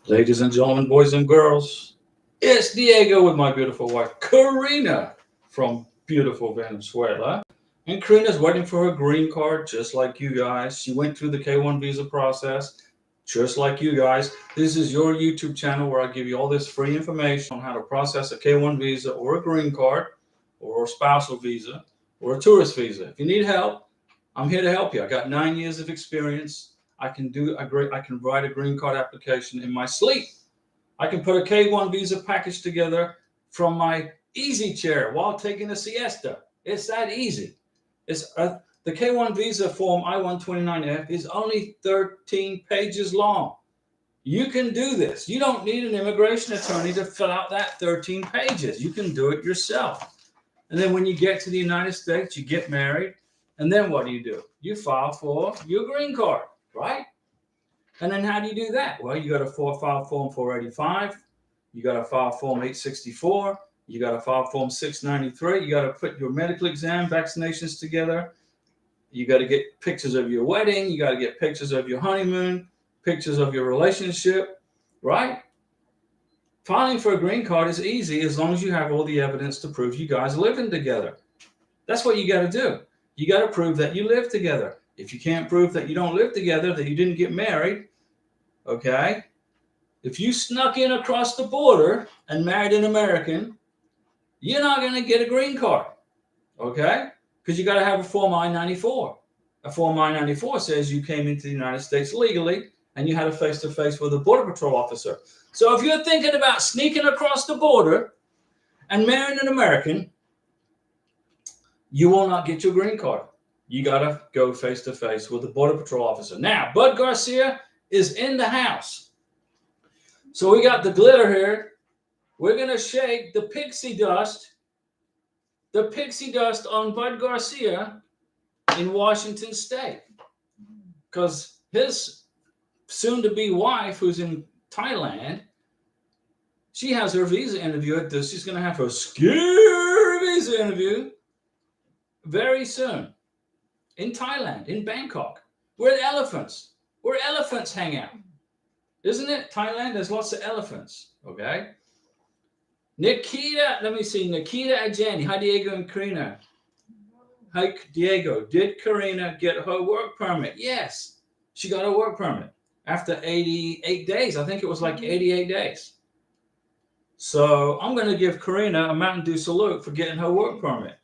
Ladies and gentlemen, boys and girls, it's Diego with my beautiful wife, Karina, from beautiful Venezuela. And Karina's waiting for her green card, just like you guys. She went through the K1 visa process, just like you guys. This is your YouTube channel where I give you all this free information on how to process a K1 visa or a green card or a spousal visa or a tourist visa. If you need help, I'm here to help you. I got 9 years of experience. I can write a green card application in my sleep. I can put a K1 visa package together from my easy chair while taking a siesta. It's that easy. The K1 visa form I-129F is only 13 pages long. You can do this. You don't need an immigration attorney to fill out that 13 pages. You can do it yourself. And then when you get to the United States, you get married. And then what do? You file for your green card, right? And then how do you do that? Well, you got to file Form 485. You got to file Form 864. You got to file Form 693. You got to put your medical exam, vaccinations together. You got to get pictures of your wedding. You got to get pictures of your honeymoon, pictures of your relationship, right? Filing for a green card is easy as long as you have all the evidence to prove you guys are living together. That's what you got to do. You got to prove that you live together. If you can't prove that you don't live together, that you didn't get married, okay? If you snuck in across the border and married an American, you're not going to get a green card, okay? Because you got to have a Form I-94. A Form I-94 says you came into the United States legally and you had a face-to-face with a Border Patrol officer. So if you're thinking about sneaking across the border and marrying an American, you will not get your green card. You got to go face-to-face with the Border Patrol officer. Now, Bud Garcia is in the house. So we got the glitter here. We're going to shake the pixie dust on Bud Garcia in Washington State. Because his soon-to-be wife, who's in Thailand, she has her visa interview at this. She's going to have her scary visa interview very soon in Thailand, in Bangkok, where elephants hang out. Isn't it? Thailand, there's lots of elephants, okay? Nikita Ajani. Hi, Diego and Karina. Hi, Diego. Did Karina get her work permit? Yes, she got a work permit after 88 days. I think it was like 88 days. So I'm going to give Karina a Mountain Dew salute for getting her work permit.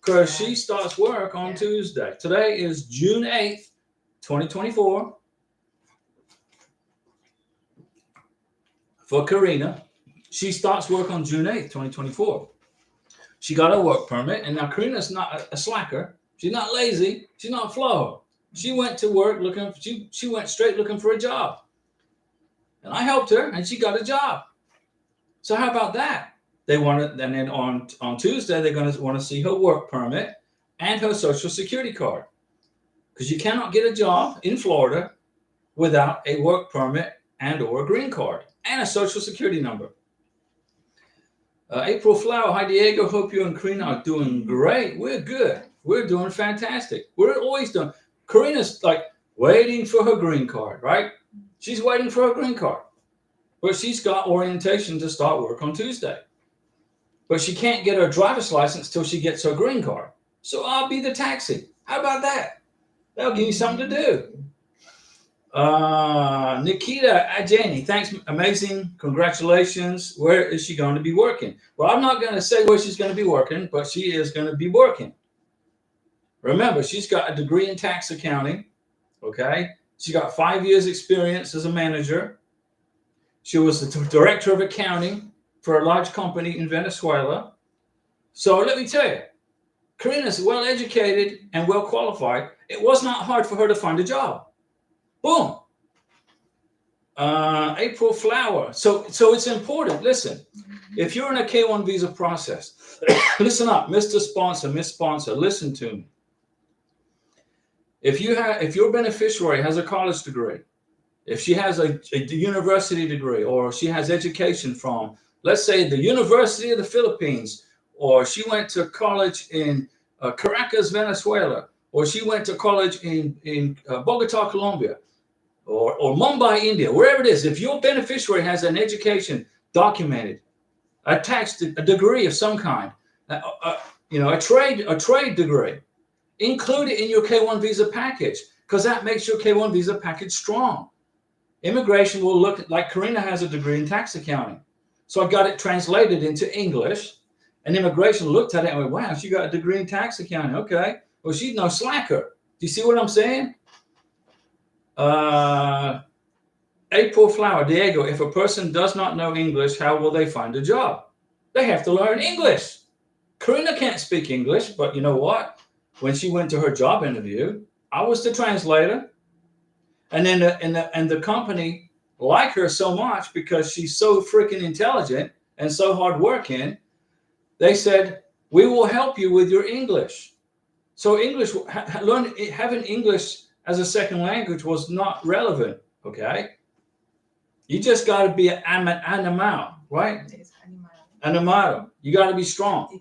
Because she starts work on Tuesday. Today is June 8th, 2024. For Karina, she starts work on June 8th, 2024. She got a work permit, and now Karina's not a slacker. She's not lazy. She's not flow. She went to work she went straight looking for a job. And I helped her, and she got a job. So how about that? And then on Tuesday, they're going to want to see her work permit and her Social Security card. Because you cannot get a job in Florida without a work permit and or a green card and a Social Security number. April Flower, hi Diego, hope you and Karina are doing great. We're good. We're doing fantastic. We're always doing. Karina's like waiting for her green card, right? She's waiting for her green card. But she's got orientation to start work on Tuesday. But she can't get her driver's license till she gets her green card. So I'll be the taxi. How about that? That'll give you something to do. Nikita Ajani, thanks. Amazing. Congratulations. Where is she going to be working? Well, I'm not going to say where she's going to be working, but she is going to be working. Remember, she's got a degree in tax accounting. Okay. She got 5 years experience as a manager. She was the director of accounting for a large company in Venezuela. So let me tell you, Karina's well educated and well qualified. It was not hard for her to find a job. Boom. April Flower. So it's important. Listen, if you're in a K1 visa process, listen up, Mr. Sponsor, Miss Sponsor, listen to me. If your beneficiary has a college degree, if she has a university degree, or she has education from, let's say, the University of the Philippines, or she went to college in Caracas, Venezuela, or she went to college in Bogota, Colombia, or Mumbai, India, wherever it is, if your beneficiary has an education documented, attached a degree of some kind, a trade degree, include it in your K1 visa package, because that makes your K1 visa package strong. Immigration will look like Karina has a degree in tax accounting. So I got it translated into English, and immigration looked at it and went, wow, she got a degree in tax accounting. Okay. Well, she's no slacker. Do you see what I'm saying? April Flower, Diego, if a person does not know English, how will they find a job? They have to learn English. Karina can't speak English, but you know what? When she went to her job interview, I was the translator. And then the company liked her so much because she's so freaking intelligent and so hardworking. They said, we will help you with your English. So English, having English as a second language was not relevant, okay? You just got to be an animal, right? Animado. You got to be strong.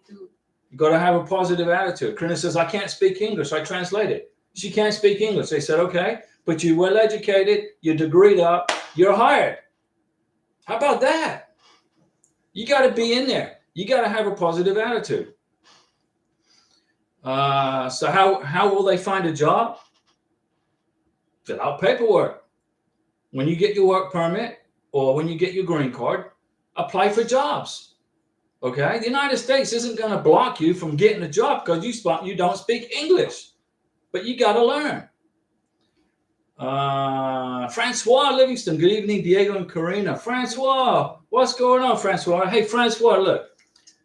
You got to have a positive attitude. Karina says, I can't speak English. I translate it. She can't speak English. They said, okay, but you're well educated, you're degreed up, you're hired. How about that? You got to be in there. You got to have a positive attitude. So how will they find a job? Fill out paperwork. When you get your work permit or when you get your green card, apply for jobs. Okay? The United States isn't going to block you from getting a job because you don't speak English. But you got to learn. Francois Livingston, good evening, Diego and Karina. Francois, what's going on, Francois? Hey, Francois, look,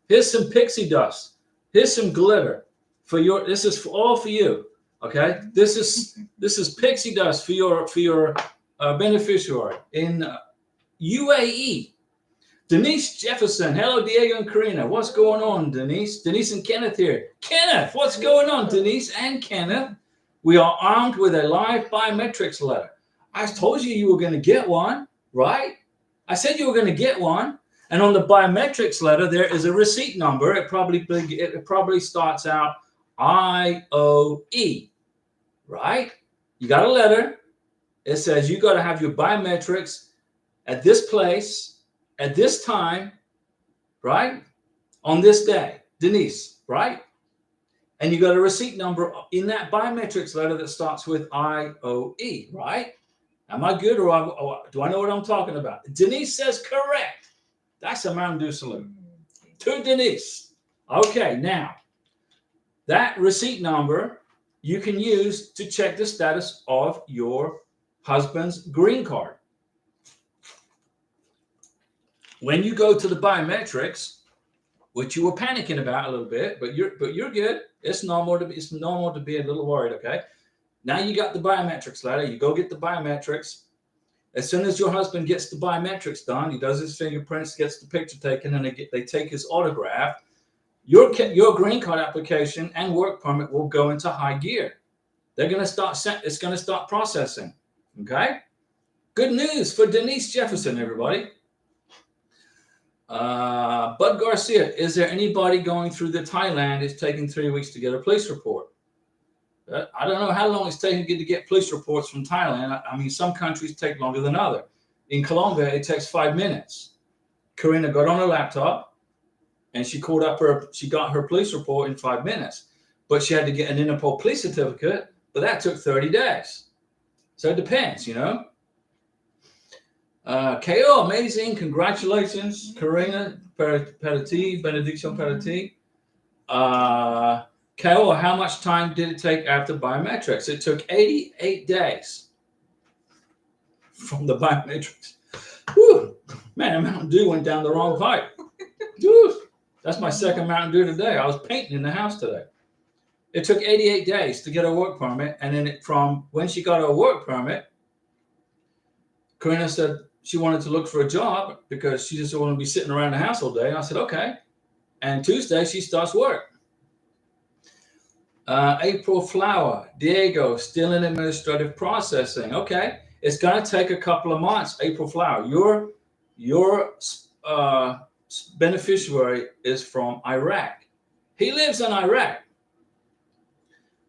here's some pixie dust. Here's some glitter for your. This is all for you. Okay, this is pixie dust for your beneficiary in UAE. Denise Jefferson, hello, Diego and Karina. What's going on, Denise? Denise and Kenneth here. Kenneth, what's going on, Denise and Kenneth? We are armed with a live biometrics letter. I told you were going to get one, right? I said you were going to get one. And on the biometrics letter, there is a receipt number. It probably starts out IOE, right? You got a letter. It says you got to have your biometrics at this place, at this time, right? On this day, Denise, right? And you got a receipt number in that biometrics letter that starts with IOE, right? Am I good or do I know what I'm talking about? Denise says correct. That's a Mountain Dew salute. To Denise. Okay, now, that receipt number you can use to check the status of your husband's green card. When you go to the biometrics, which you were panicking about a little bit, but you're good. It's normal to be a little worried, okay? Now you got the biometrics letter. You go get the biometrics. As soon as your husband gets the biometrics done, he does his fingerprints, gets the picture taken, and they take his autograph. Your green card application and work permit will go into high gear. It's going to start processing, okay? Good news for Denise Jefferson, everybody. Bud Garcia, is there anybody going through the Thailand? It's taking 3 weeks to get a police report. I don't know how long it's taking to get police reports from Thailand. I mean, some countries take longer than others. In Colombia, it takes 5 minutes. Karina got on her laptop and she got her police report in 5 minutes. But she had to get an Interpol police certificate, but that took 30 days. So it depends, you know. KO, amazing. Congratulations, Karina Perati, Benediction Perati. KO, how much time did it take after biometrics? It took 88 days from the biometrics. Whew. Man, Mountain Dew went down the wrong pipe. Whew. That's my second Mountain Dew today. I was painting in the house today. It took 88 days to get a work permit. And then from when she got her work permit, Karina said she wanted to look for a job because she just didn't want to be sitting around the house all day. And I said, okay. And Tuesday, she starts work. April Flower, Diego, still in administrative processing. Okay. It's going to take a couple of months, April Flower. Your beneficiary is from Iraq. He lives in Iraq.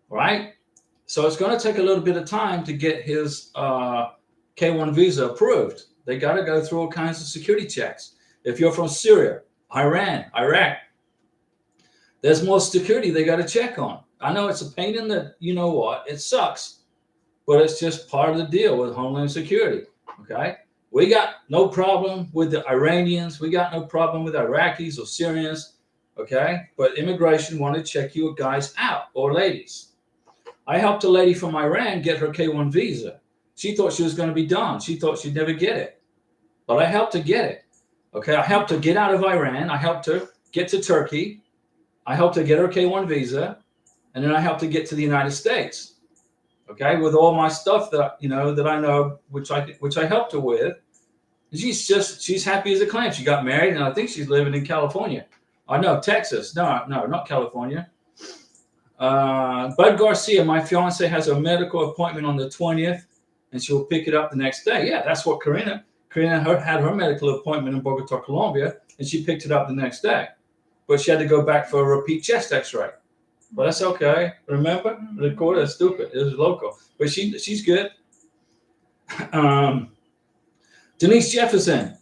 Right? So it's going to take a little bit of time to get his K1 visa approved, they got to go through all kinds of security checks. If you're from Syria, Iran, Iraq, there's more security they got to check on. I know it's a pain in the, you know what, it sucks, but it's just part of the deal with Homeland Security, okay? We got no problem with the Iranians. We got no problem with Iraqis or Syrians, okay? But immigration want to check you guys out, or ladies. I helped a lady from Iran get her K1 visa. She thought she was going to be done. She thought she'd never get it. But I helped her get it, okay? I helped her get out of Iran. I helped her get to Turkey. I helped her get her K1 visa. And then I helped her get to the United States, okay, with all my stuff that, you know, that I know, which I helped her with. She's happy as a clam. She got married, and I think she's living in California. Oh, no, Texas. No, not California. Bud Garcia, my fiance, has a medical appointment on the 20th, and she'll pick it up the next day. Yeah, that's what Karina had her medical appointment in Bogota, Colombia, and she picked it up the next day. But she had to go back for a repeat chest x-ray. But that's okay. Remember? The recorder is stupid. It was local. But she's good. Denise Jefferson.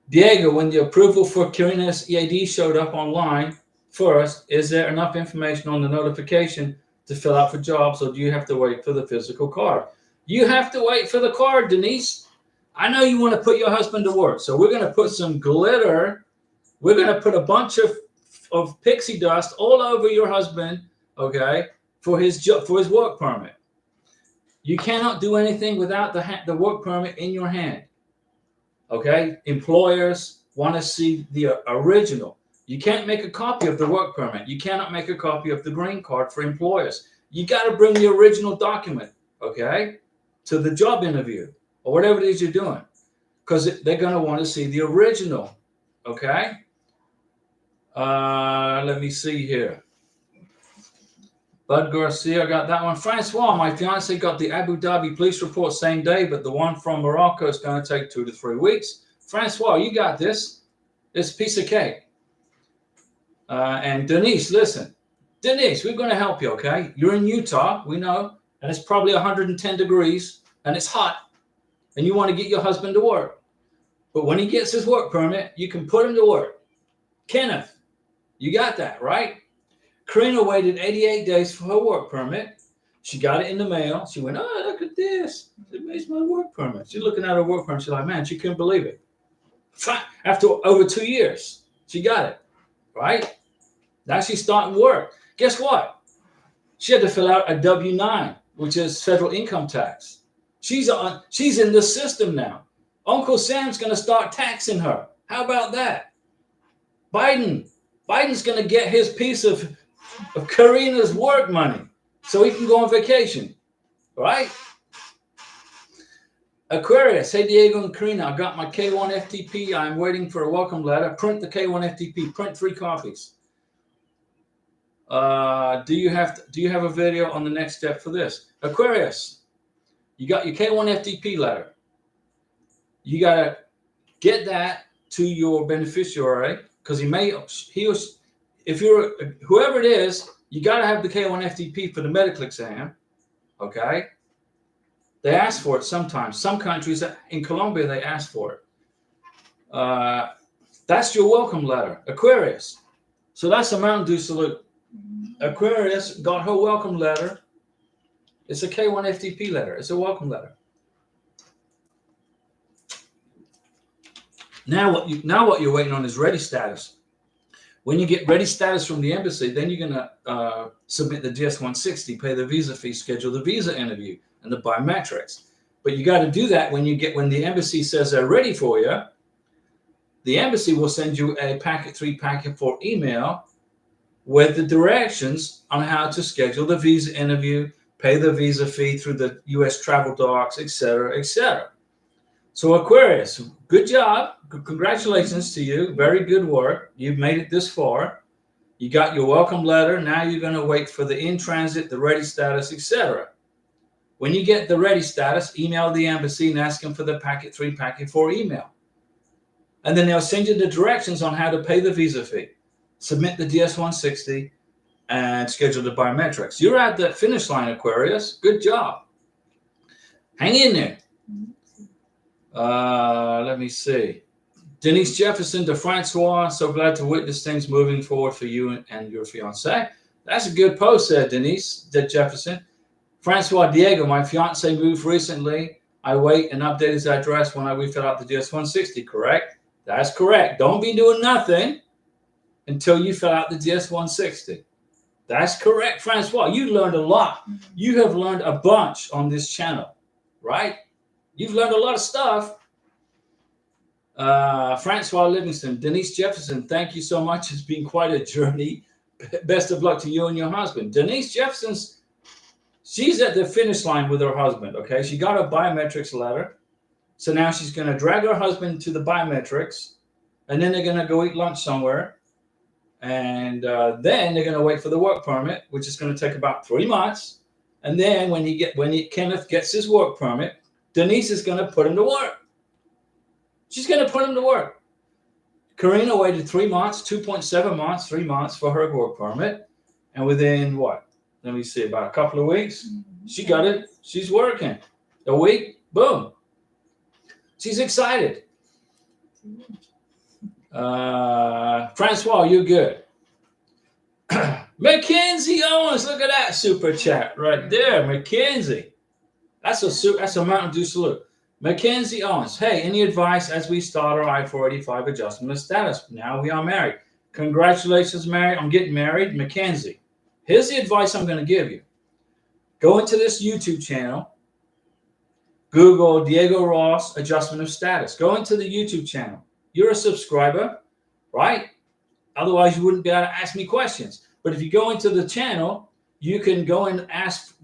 Diego, when the approval for Karina's EAD showed up online first, is there enough information on the notification to fill out for jobs, or do you have to wait for the physical card? You have to wait for the card, Denise. I know you want to put your husband to work, so we're going to put some glitter. We're going to put a bunch of pixie dust all over your husband, okay, for his work permit. You cannot do anything without the work permit in your hand, okay? Employers want to see the original. You can't make a copy of the work permit. You cannot make a copy of the green card for employers. You got to bring the original document, okay, to the job interview or whatever it is you're doing, because they're going to want to see the original, okay? Let me see here. Bud Garcia, got that one. Francois, my fiance, got the Abu Dhabi police report same day, but the one from Morocco is going to take 2 to 3 weeks. Francois, you got this. It's a piece of cake. And Denise, listen. Denise, we're going to help you, okay? You're in Utah, we know, and it's probably 110 degrees, and it's hot, and you want to get your husband to work. But when he gets his work permit, you can put him to work. Kenneth, you got that, right? Karina waited 88 days for her work permit. She got it in the mail. She went, oh, look at this. It's my work permit. She's looking at her work permit. She's like, man, she couldn't believe it. After over 2 years, she got it, right? Now she's starting work. Guess what? She had to fill out a W-9, which is federal income tax. She's in the system now. Uncle Sam's going to start taxing her. How about that? Biden's going to get his piece of Karina's work money so he can go on vacation, right? Aquarius, hey Diego and Karina, I got my K1 FTP. I'm waiting for a welcome letter. Print the K1 FTP. Print 3 copies. Do you have a video on the next step for this? Aquarius, you got your K1 FTP letter. You gotta get that to your beneficiary, because if you're whoever it is, you got to have the K1 FTP for the medical exam, okay? They ask for it sometimes. Some countries, in Colombia, they ask for it. That's your welcome letter, Aquarius. So that's a Mountain Dew salute. Aquarius got her welcome letter. It's a K1 FTP letter. It's a welcome letter. Now what you're waiting on is ready status. When you get ready status from the embassy, then you're going to submit the DS-160, pay the visa fee, schedule the visa interview, and the biometrics. But you got to do that when the embassy says they're ready for you. The embassy will send you a packet 3, packet 4 email with the directions on how to schedule the visa interview, pay the visa fee through the U.S. travel docs, etc., etc. So Aquarius, good job. Congratulations to you. Very good work. You've made it this far. You got your welcome letter. Now you're going to wait for the in-transit, the ready status, etc. When you get the ready status, email the embassy and ask them for the packet 3, packet 4 email. And then they'll send you the directions on how to pay the visa fee, submit the DS-160, and schedule the biometrics. You're at the finish line, Aquarius. Good job. Hang in there. Let me see. Denise Jefferson to Francois. So glad to witness things moving forward for you and your fiance. That's a good post there, Denise Jefferson. Francois Diego, my fiance moved recently. I wait and update his address when we fill out the DS-160, correct? That's correct. Don't be doing nothing until you fill out the DS-160. That's correct, Francois. You learned a lot. You have learned a bunch on this channel, right? You've learned a lot of stuff. Francois Livingston, Denise Jefferson, thank you so much. It's been quite a journey. Best of luck to you and your husband. Denise Jefferson's, she's at the finish line with her husband, okay? She got a biometrics letter. So now she's going to drag her husband to the biometrics, and then they're going to go eat lunch somewhere. And then they're going to wait for the work permit, which is going to take about 3 months. And then when Kenneth gets his work permit, Denise is going to put him to work. She's going to put him to work. Karina waited 3 months, 2.7 months, 3 months for her work permit. And within what? Let me see, about a couple of weeks, she got it. She's working. A week, boom. She's excited. Francois, you're good. Mackenzie Owens, look at that super chat right there. Mackenzie. That's a Mountain Dew salute. Mackenzie Owens, hey, any advice as we start our I-485 adjustment of status? Now we are married. Congratulations, Mary, on getting married. Mackenzie, here's the advice I'm going to give you. Go into this YouTube channel. Google Diego Ross adjustment of status. Go into the YouTube channel. You're a subscriber, right? Otherwise, you wouldn't be able to ask me questions. But if you go into the channel, you can go and ask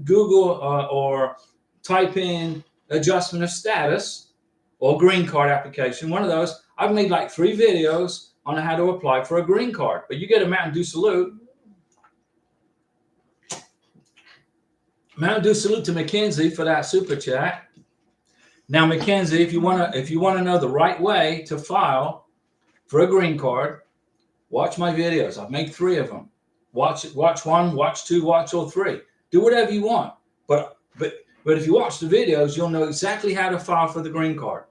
Google or type in adjustment of status or green card application, one of those. I've made like 3 videos on how to apply for a green card. But you get a Mountain Dew salute. Mountain Dew salute to Mackenzie for that super chat. Now, Mackenzie, if you want to know the right way to file for a green card, watch my videos. I've made 3 of them. Watch 1, watch 2, watch all 3. Do whatever you want. But if you watch the videos, you'll know exactly how to file for the green card.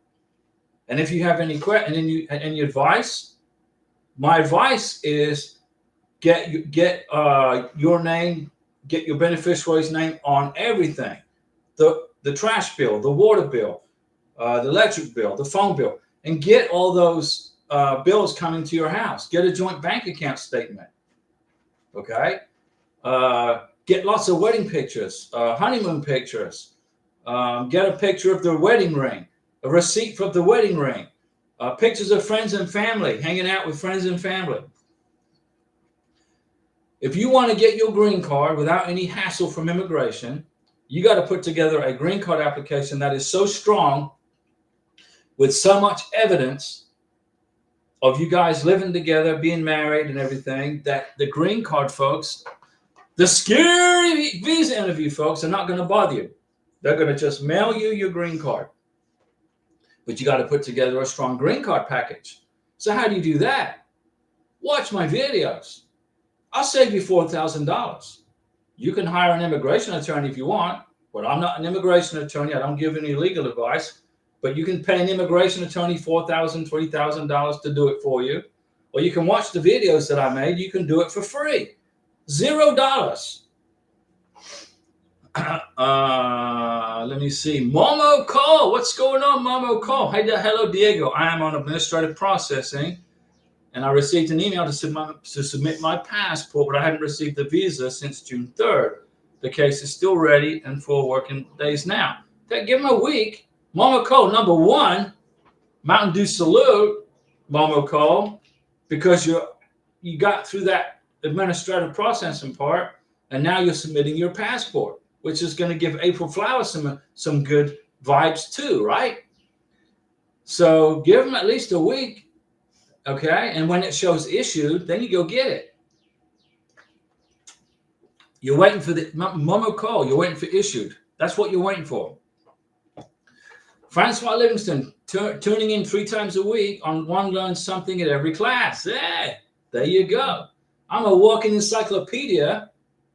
And if you have any advice, my advice is get your name, get your beneficiary's name on everything. The trash bill, the water bill, the electric bill, the phone bill, and get all those bills coming to your house. Get a joint bank account statement. Okay? Get lots of wedding pictures, honeymoon pictures. Get a picture of the wedding ring, a receipt for the wedding ring, pictures of friends and family, hanging out with friends and family. If you want to get your green card without any hassle from immigration, you got to put together a green card application that is so strong with so much evidence of you guys living together, being married and everything, that the green card folks, the scary visa interview folks, are not going to bother you. They're going to just mail you your green card. But you got to put together a strong green card package. So how do you do that? Watch my videos. I'll save you $4,000. You can hire an immigration attorney if you want, but I'm not an immigration attorney. I don't give any legal advice. But you can pay an immigration attorney $4,000, $3,000 to do it for you. Or you can watch the videos that I made. You can do it for free. $0. Let me see. Momo Cole. What's going on, Momo Cole? Hey, hello, Diego. I am on administrative processing, and I received an email to submit my passport, but I haven't received the visa since June 3rd. The case is still ready and 4 working days now. Give them a week. Momo Cole, number 1, Mountain Dew salute, Momo Cole, because you got through that administrative processing part, and now you're submitting your passport, which is going to give April Flowers some good vibes too, right? So give them at least a week, okay? And when it shows issued, then you go get it. You're waiting for the Momo Cole. You're waiting for issued. That's what you're waiting for. Francois Livingston, tuning in 3 times a week on One Learn Something at every class. Yeah, there you go. I'm a walking encyclopedia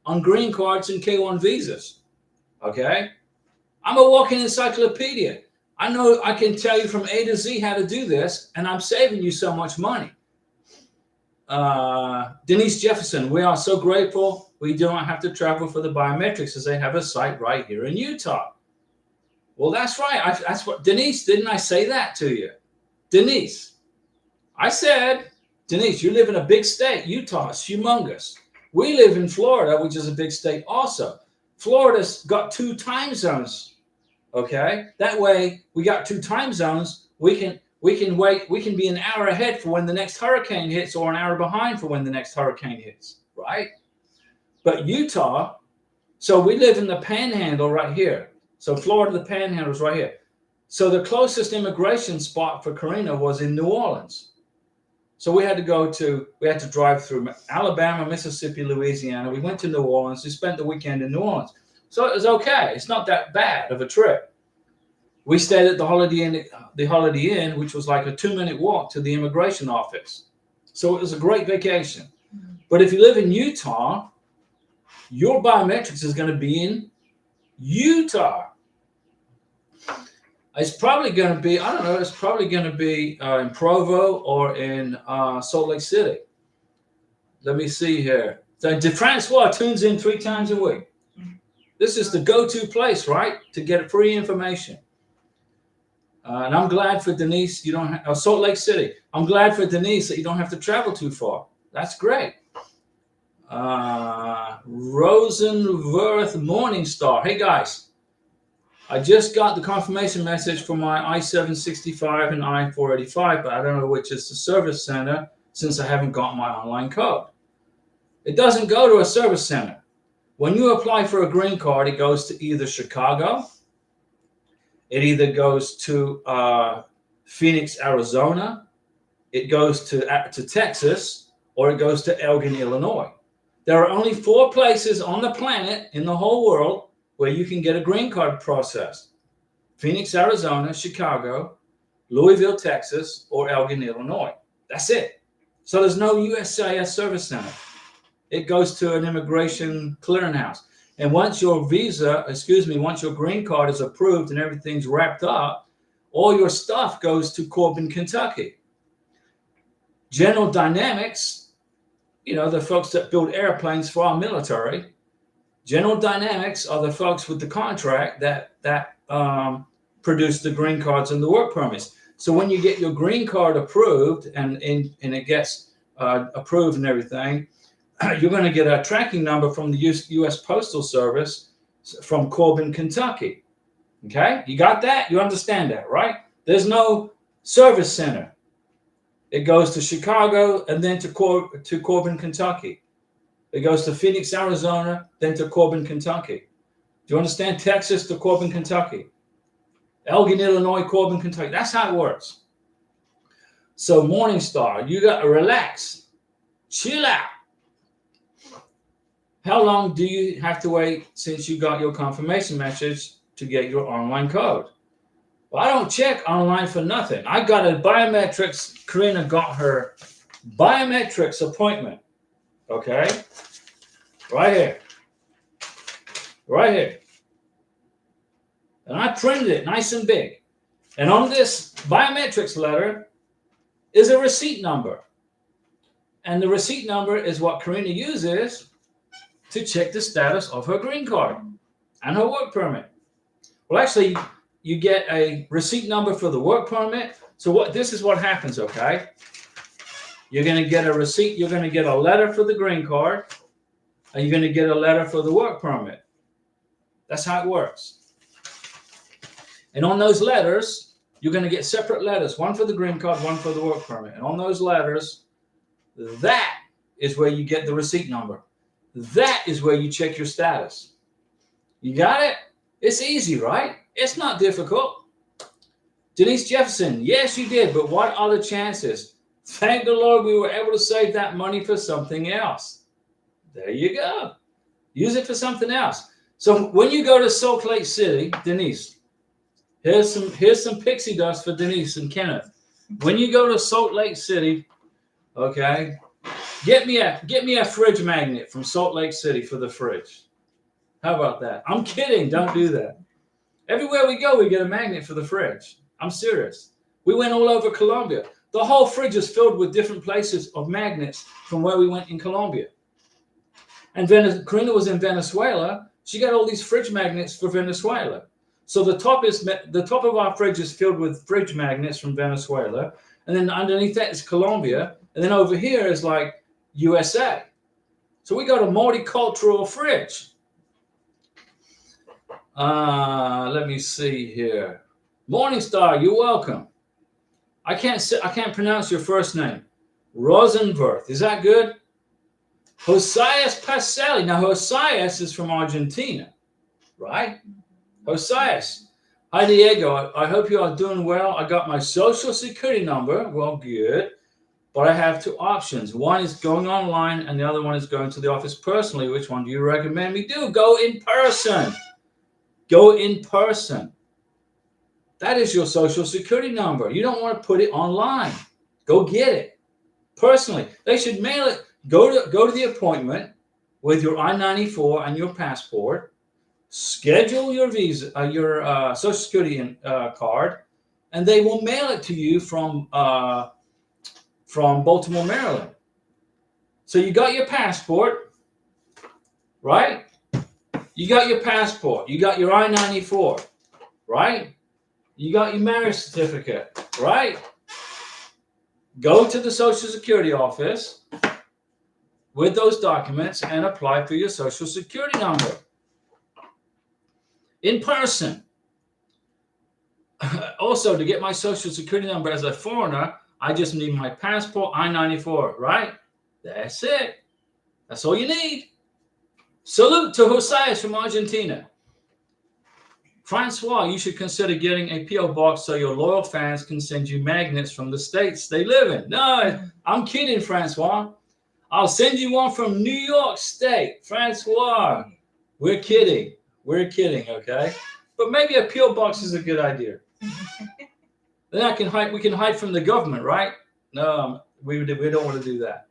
on green cards and K1 visas. Okay? I'm a walking encyclopedia. I know I can tell you from A to Z how to do this, and I'm saving you so much money. Denise Jefferson, we are so grateful we don't have to travel for the biometrics as they have a site right here in Utah. Well, that's right. That's what, Denise, didn't I say that to you? Denise, I said, Denise, you live in a big state. Utah is humongous. We live in Florida, which is a big state also. Florida's got 2 time zones. Okay, that way we got 2 time zones. We can wait. We can be an hour ahead for when the next hurricane hits, or an hour behind for when the next hurricane hits. Right? But Utah, so we live in the Panhandle right here. So Florida, the Panhandle is right here. So the closest immigration spot for Karina was in New Orleans. So we had to drive through Alabama, Mississippi, Louisiana. We went to New Orleans. We spent the weekend in New Orleans. So it was okay. It's not that bad of a trip. We stayed at the Holiday Inn, which was like a 2-minute walk to the immigration office. So it was a great vacation. But if you live in Utah, your biometrics is going to be in Utah. It's probably going to be, I don't know, it's probably going to be in Provo or in Salt Lake City. Let me see here. So DeFrancois tunes in 3 times a week. This is the go-to place, right, to get free information. And I'm glad for Denise, you don't have, Salt Lake City. I'm glad for Denise that you don't have to travel too far. That's great. Rosenworth Morningstar. Hey, guys. I just got the confirmation message for my I-765 and I-485, but I don't know which is the service center since I haven't got my online code. It doesn't go to a service center. When you apply for a green card, it goes to either Chicago, it either goes to Phoenix, Arizona, it goes to Texas, or it goes to Elgin, Illinois. There are only 4 places on the planet in the whole world where you can get a green card processed: Phoenix, Arizona, Chicago, Louisville, Texas, or Elgin, Illinois. That's it. So there's no USCIS service center. It goes to an immigration clearinghouse. And once your once your green card is approved and everything's wrapped up, all your stuff goes to Corbin, Kentucky. General Dynamics, you know, the folks that build airplanes for our military, General Dynamics are the folks with the contract that produce the green cards and the work permits. So when you get your green card approved and it gets approved and everything, you're going to get a tracking number from the U.S. Postal Service from Corbin, Kentucky. Okay? You got that? You understand that, right? There's no service center. It goes to Chicago and then to Corbin, Kentucky. It goes to Phoenix, Arizona, then to Corbin, Kentucky. Do you understand? Texas to Corbin, Kentucky. Elgin, Illinois, Corbin, Kentucky. That's how it works. So Morningstar, you got to relax. Chill out. How long do you have to wait since you got your confirmation message to get your online code? Well, I don't check online for nothing. I got a biometrics. Karina got her biometrics appointment. Okay? Right here. Right here. And I printed it nice and big. And on this biometrics letter is a receipt number. And the receipt number is what Karina uses to check the status of her green card and her work permit. Well, actually, you get a receipt number for the work permit. So this is what happens, okay? You're going to get a receipt. You're going to get a letter for the green card, and you're going to get a letter for the work permit. That's how it works. And on those letters, you're going to get separate letters, one for the green card, one for the work permit. And on those letters, that is where you get the receipt number. That is where you check your status. You got it? It's easy, right? It's not difficult. Denise Jefferson, yes, you did, but what are the chances? Thank the Lord we were able to save that money for something else. There you go. Use it for something else. So when you go to Salt Lake City, Denise, here's some pixie dust for Denise and Kenneth. When you go to Salt Lake City, okay, get me a fridge magnet from Salt Lake City for the fridge. How about that? I'm kidding. Don't do that. Everywhere we go, we get a magnet for the fridge. I'm serious. We went all over Colombia. The whole fridge is filled with different places of magnets from where we went in Colombia. And Karina was in Venezuela. She got all these fridge magnets for Venezuela. So the top of our fridge is filled with fridge magnets from Venezuela, and then underneath that is Colombia, and then over here is like USA. So we got a multicultural fridge. Let me see here. Morningstar, you're welcome. I can't pronounce your first name. Rosenworth. Is that good? Josias Pacelli. Now Josias is from Argentina, right? Josias. Hi Diego. I hope you are doing well. I got my social security number. Well, good. But I have two options. One is going online and the other one is going to the office personally. Which one do you recommend me do? Go in person. Go in person. That is your social security number. You don't want to put it online. Go get it personally. They should mail it. Go to the appointment with your I-94 and your passport. Schedule your visa, your social security card, and they will mail it to you from Baltimore, Maryland. So you got your passport, right? You got your passport. You got your I-94, right? You got your marriage certificate, right? Go to the Social Security office with those documents and apply for your Social Security number. In person. Also, to get my Social Security number as a foreigner, I just need my passport, I-94, right? That's it. That's all you need. Salute to Josias from Argentina. Francois, you should consider getting a P.O. box so your loyal fans can send you magnets from the states they live in. No, I'm kidding, Francois. I'll send you one from New York State. Francois, we're kidding. We're kidding, okay? But maybe a P.O. box is a good idea. Then we can hide from the government, right? No, we don't want to do that.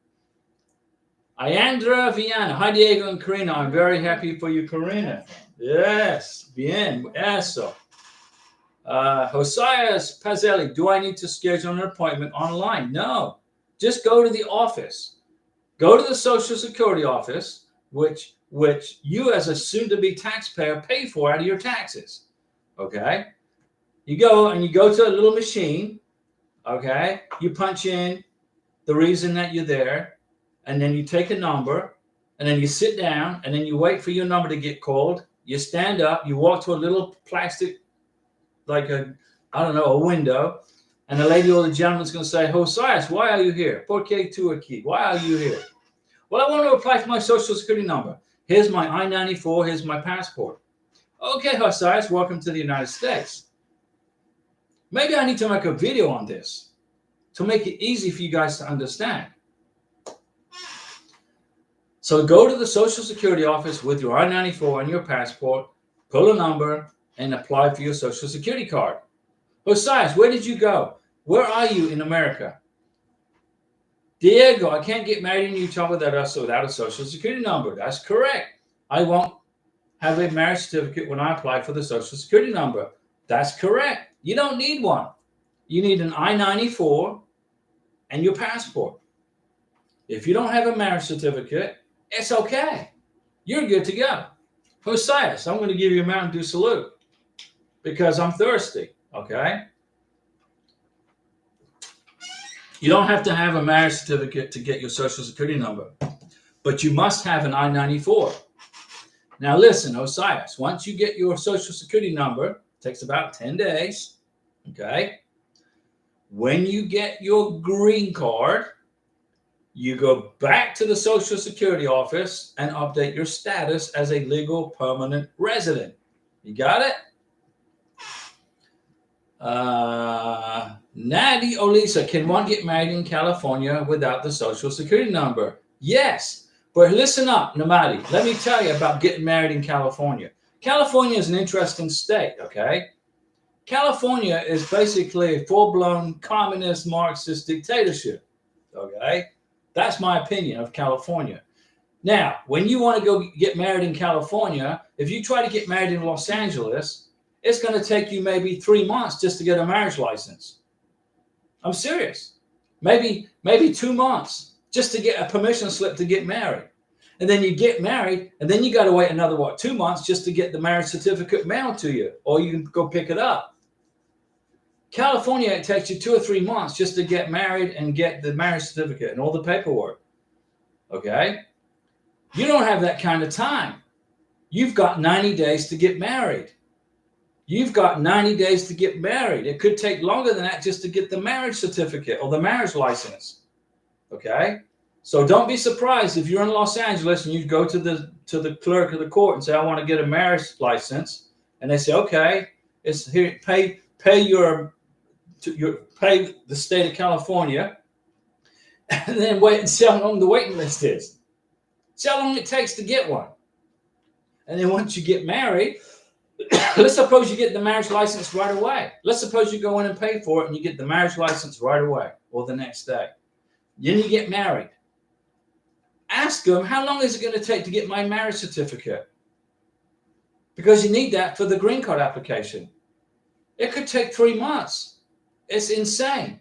Ayandra Viana. Hi, Diego and Karina. I'm very happy for you, Karina. Yes, bien, eso. Josias Pazelli, do I need to schedule an appointment online? No, just go to the office. Go to the Social Security office, which you as a soon-to-be taxpayer pay for out of your taxes, okay? You go to a little machine, okay? You punch in the reason that you're there, and then you take a number, and then you sit down, and then you wait for your number to get called. You stand up, you walk to a little plastic, like a window, and the lady or the gentleman's going to say, Josias, why are you here? ¿Por qué tú aquí? Why are you here? Well, I want to apply for my Social Security number. Here's my I-94, here's my passport. Okay, Josias, welcome to the United States. Maybe I need to make a video on this to make it easy for you guys to understand. So go to the Social Security office with your I-94 and your passport, pull a number, and apply for your Social Security card. Josias, where did you go? Where are you in America? Diego, I can't get married in Utah without a Social Security number. That's correct. I won't have a marriage certificate when I apply for the Social Security number. That's correct. You don't need one. You need an I-94 and your passport. If you don't have a marriage certificate, it's okay. You're good to go. Josias, I'm going to give you a Mountain Dew salute because I'm thirsty, okay? You don't have to have a marriage certificate to get your Social Security number, but you must have an I-94. Now listen, Josias, once you get your Social Security number, it takes about 10 days, okay? When you get your green card, you go back to the Social Security office and update your status as a legal permanent resident. You got it? Nadi Olisa, can one get married in California without the Social Security number? Yes, but listen up, Namadi. Let me tell you about getting married in California. California is an interesting state, okay? California is basically a full-blown communist Marxist dictatorship, okay? That's my opinion of California. Now, when you want to go get married in California, if you try to get married in Los Angeles, it's going to take you maybe 3 months just to get a marriage license. I'm serious. Maybe 2 months just to get a permission slip to get married. And then you get married, and then you got to wait another, 2 months just to get the marriage certificate mailed to you, or you can go pick it up. California, it takes you 2 or 3 months just to get married and get the marriage certificate and all the paperwork. Okay? You don't have that kind of time. You've got 90 days to get married. You've got 90 days to get married. It could take longer than that just to get the marriage certificate or the marriage license. Okay? So don't be surprised if you're in Los Angeles and you go to the clerk of the court and say, I want to get a marriage license. And they say, okay, it's here, pay the state of California, and then wait and see how long the waiting list is. See how long it takes to get one. And then once you get married, let's suppose you get the marriage license right away. Let's suppose you go in and pay for it and you get the marriage license right away or the next day. Then you get married. Ask them, how long is it going to take to get my marriage certificate? Because you need that for the green card application. It could take 3 months. It's insane.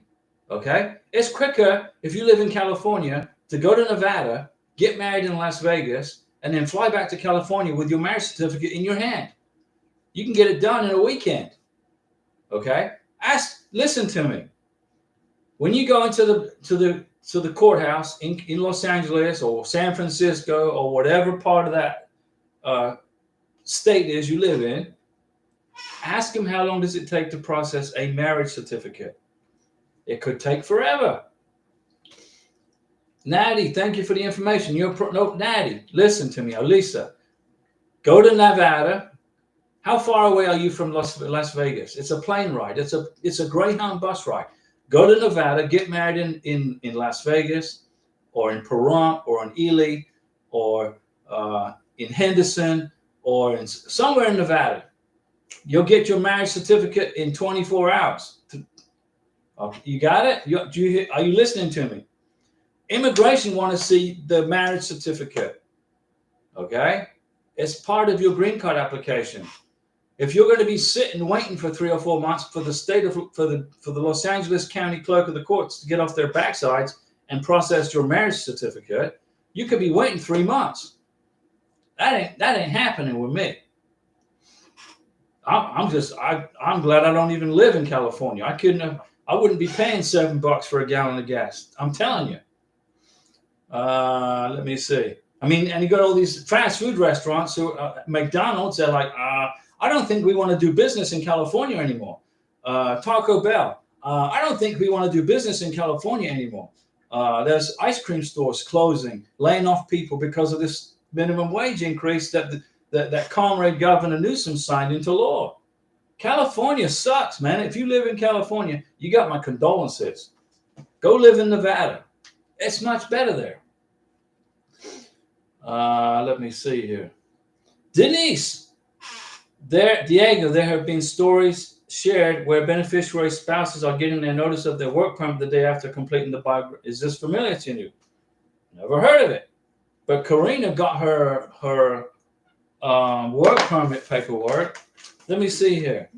Okay? It's quicker if you live in California to go to Nevada, get married in Las Vegas, and then fly back to California with your marriage certificate in your hand. You can get it done in a weekend. Okay? Listen to me. When you go into the courthouse in Los Angeles or San Francisco or whatever part of that state is you live in, ask them how long does it take to process a marriage certificate. It could take forever. Natty, thank you for the information. Natty, listen to me. Lisa, go to Nevada. How far away are you from Las Vegas? It's a plane ride. It's a Greyhound bus ride. Go to Nevada, get married in Las Vegas or in Pahrump or in Ely or in Henderson or in somewhere in Nevada. You'll get your marriage certificate in 24 hours. You got it? Are you listening to me? Immigration want to see the marriage certificate. Okay? It's part of your green card application. If you're going to be sitting waiting for 3 or 4 months for the Los Angeles County Clerk of the Courts to get off their backsides and process your marriage certificate, you could be waiting 3 months. That ain't happening with me. I'm glad I don't even live in California. I wouldn't be paying $7 for a gallon of gas. I'm telling you. Let me see. I mean, and you got all these fast food restaurants who McDonald's, they're like, I don't think we want to do business in California anymore. Taco Bell, I don't think we want to do business in California anymore. There's ice cream stores closing, laying off people because of this minimum wage increase that Comrade Governor Newsom signed into law. California sucks, man. If you live in California, you got my condolences. Go live in Nevada. It's much better there. Let me see here. Denise, Diego, there have been stories shared where beneficiary spouses are getting their notice of their work permit the day after completing the biography. Is this familiar to you? Never heard of it. But Karina got her work permit paperwork. Let me see here.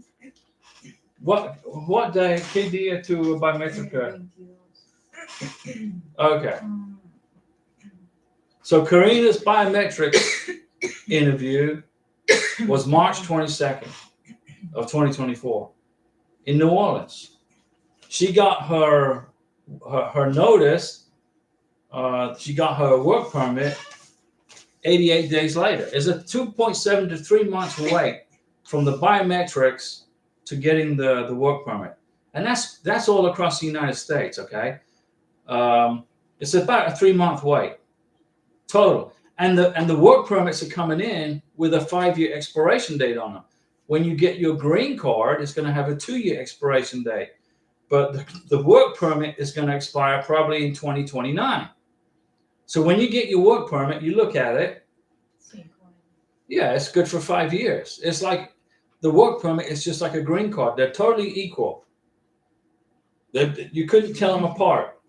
What day? ¿Qué día tu biometric? Okay. So Karina's biometrics interview was March 22nd of 2024 in New Orleans. She got her notice. She got her work permit 88 days later. It's a 2.7 to 3 months wait from the biometrics to getting the work permit, and that's all across the United States. Okay, it's about a 3-month wait total, and the work permits are coming in with a 5-year expiration date on them. When you get your green card, it's going to have a 2-year expiration date, but the work permit is going to expire probably in 2029. So when you get your work permit, you look at it. Yeah, it's good for 5 years. It's like the work permit is just like a green card. They're totally equal. You couldn't tell them apart.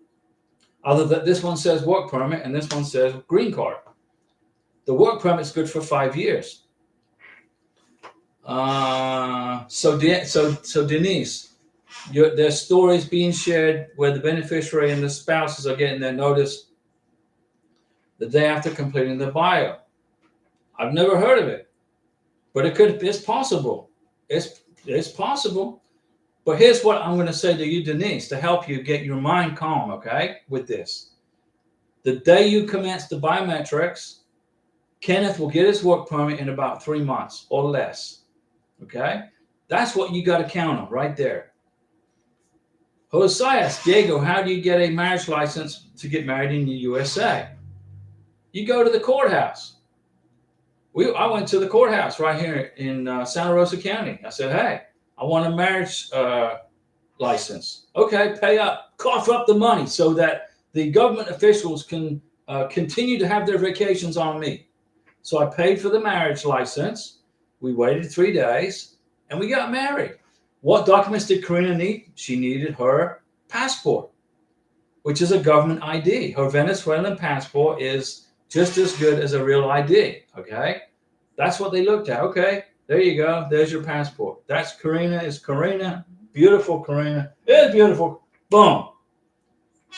Other than this one says work permit and this one says green card. The work permit is good for 5 years. So Denise, there's stories being shared where the beneficiary and the spouses are getting their notice the day after completing the bio. I've never heard of it, but it's possible. It's possible. But here's what I'm going to say to you, Denise, to help you get your mind calm, okay, with this. The day you commence the biometrics, Kenneth will get his work permit in about 3 months or less, okay? That's what you got to count on right there. Josias, Diego, how do you get a marriage license to get married in the USA? You go to the courthouse. I went to the courthouse right here in Santa Rosa County. I said, hey, I want a marriage license. Okay, pay up, cough up the money so that the government officials can continue to have their vacations on me. So I paid for the marriage license. We waited 3 days and we got married. What documents did Karina need? She needed her passport, which is a government ID. Her Venezuelan passport is just as good as a real ID, okay? That's what they looked at. Okay, there you go. There's your passport. That's Karina. It's Karina. Beautiful Karina. It's beautiful. Boom.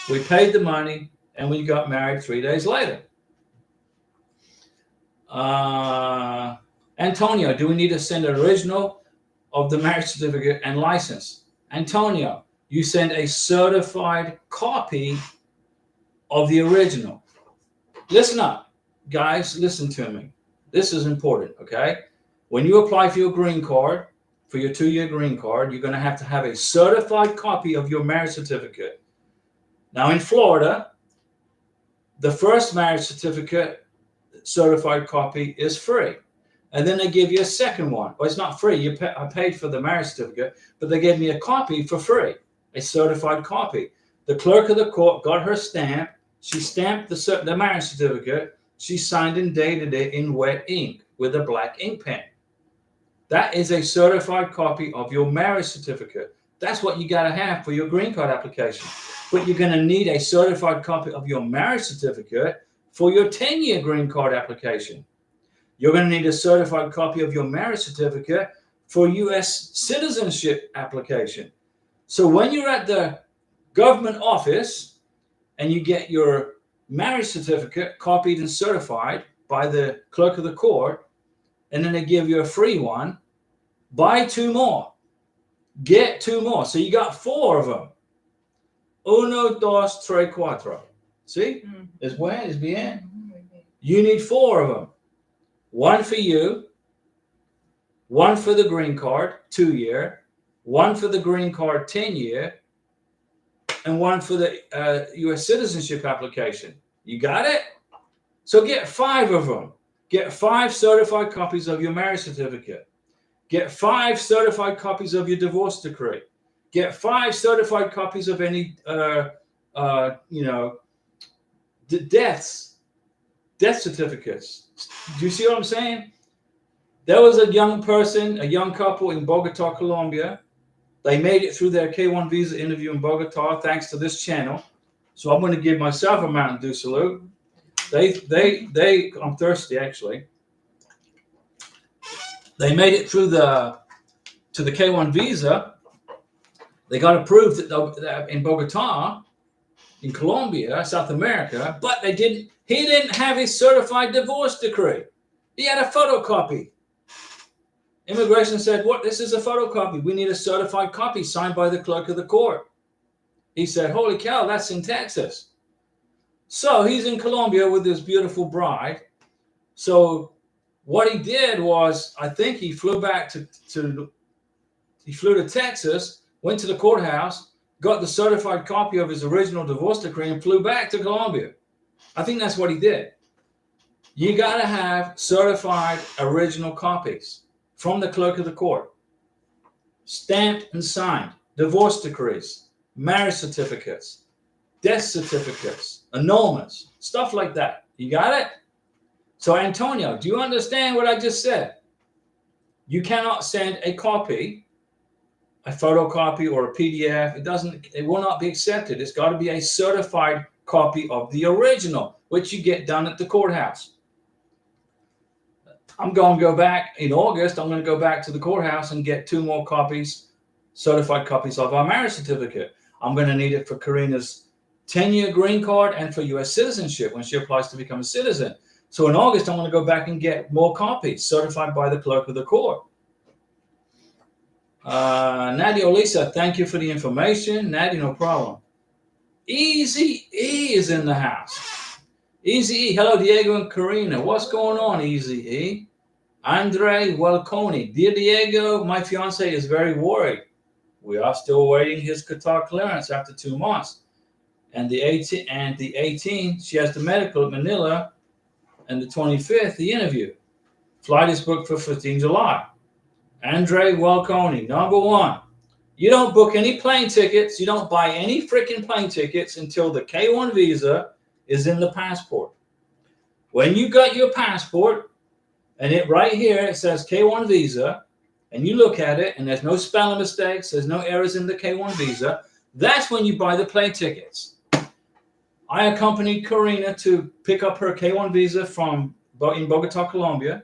We paid the money and we got married 3 days later. Antonio, do we need to send an original of the marriage certificate and license? Antonio, you send a certified copy of the original. Listen up, guys, listen to me. This is important, okay? When you apply for your green card, for your 2-year green card, you're going to have a certified copy of your marriage certificate. Now, in Florida, the first marriage certificate certified copy is free. And then they give you a second one. Well, it's not free. I paid for the marriage certificate, but they gave me a copy for free, a certified copy. The clerk of the court got her stamp. She stamped the marriage certificate. She signed and dated it in wet ink with a black ink pen. That is a certified copy of your marriage certificate. That's what you got to have for your green card application. But you're going to need a certified copy of your marriage certificate for your 10-year green card application. You're going to need a certified copy of your marriage certificate for U.S. citizenship application. So when you're at the government office and you get your marriage certificate copied and certified by the clerk of the court, and then they give you a free one, buy 2 more. Get 2 more. So you got 4 of them. 1, 2, 3, 4. See? Es bueno, es bien. You need 4 of them. 1 for you, 1 for the green card, 2-year, 1 for the green card, 10-year, and 1 for the U.S. citizenship application. You got it? So get 5 of them. Get 5 certified copies of your marriage certificate. Get 5 certified copies of your divorce decree. Get 5 certified copies of any, death certificates. Do you see what I'm saying? There was a young couple in Bogota, Colombia. They made it through their K1 visa interview in Bogota thanks to this channel. So I'm going to give myself a Mountain Dew salute. I'm thirsty actually. They made it through to the K1 visa. They got approved in Bogota, in Colombia, South America, but he didn't have his certified divorce decree. He had a photocopy. Immigration said, what? This is a photocopy. We need a certified copy signed by the clerk of the court. He said, holy cow, that's in Texas. So he's in Colombia with his beautiful bride. So what he did was, I think he flew back to Texas, went to the courthouse, got the certified copy of his original divorce decree and flew back to Colombia. I think that's what he did. You got to have certified original copies from the clerk of the court, stamped and signed, divorce decrees, marriage certificates, death certificates, annulments, stuff like that. You got it? So Antonio, do you understand what I just said? You cannot send a copy, a photocopy or a PDF. It will not be accepted. It's got to be a certified copy of the original, which you get done at the courthouse. I'm going to go back in August. I'm going to go back to the courthouse and get 2 more copies, certified copies of our marriage certificate. I'm going to need it for Karina's 10-year green card and for U.S. citizenship when she applies to become a citizen. So in August, I'm going to go back and get more copies certified by the clerk of the court. Nadia Olisa, thank you for the information. Nadia, no problem. Easy E is in the house. Easy E, hello Diego and Karina. What's going on, Easy E? Andre Welconi, dear Diego, my fiance is very worried. We are still waiting his Qatar clearance after 2 months. And the 18th, she has the medical at Manila, and the 25th, the interview. Flight is booked for 15 July. Andre Welconi, number 1. You don't book any plane tickets. You don't buy any freaking plane tickets until the K1 visa is in the passport. When you got your passport, and it right here, it says K1 visa, and you look at it, and there's no spelling mistakes, there's no errors in the K1 visa, that's when you buy the plane tickets. I accompanied Karina to pick up her K1 visa in Bogota, Colombia.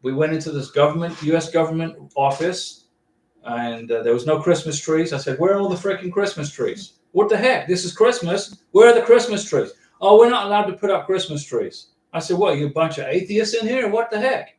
We went into this U.S. government office, and there was no Christmas trees. I said, where are all the freaking Christmas trees? What the heck? This is Christmas. Where are the Christmas trees? Oh, we're not allowed to put up Christmas trees. I said, what, you a bunch of atheists in here? What the heck?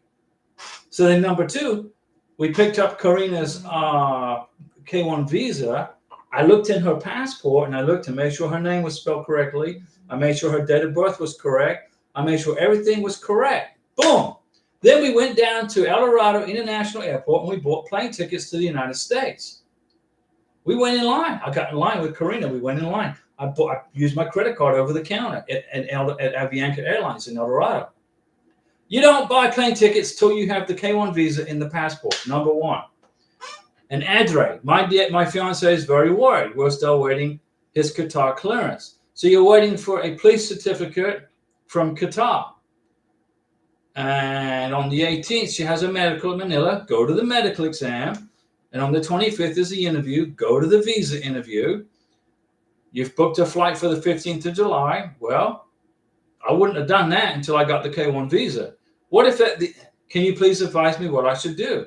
So then number 2, we picked up Karina's K1 visa. I looked in her passport, and I looked to make sure her name was spelled correctly. I made sure her date of birth was correct. I made sure everything was correct. Boom. Then we went down to El Dorado International Airport, and we bought plane tickets to the United States. We went in line. I got in line with Karina. We went in line. I used my credit card over the counter at Avianca Airlines in El Dorado. You don't buy plane tickets till you have the K1 visa in the passport, number 1. And Andre, my fiance is very worried. We're still waiting his Qatar clearance. So you're waiting for a police certificate from Qatar. And on the 18th, she has a medical in Manila. Go to the medical exam. And on the 25th is the interview. Go to the visa interview. You've booked a flight for the 15th of July. Well, I wouldn't have done that until I got the K1 visa. What if can you please advise me what I should do?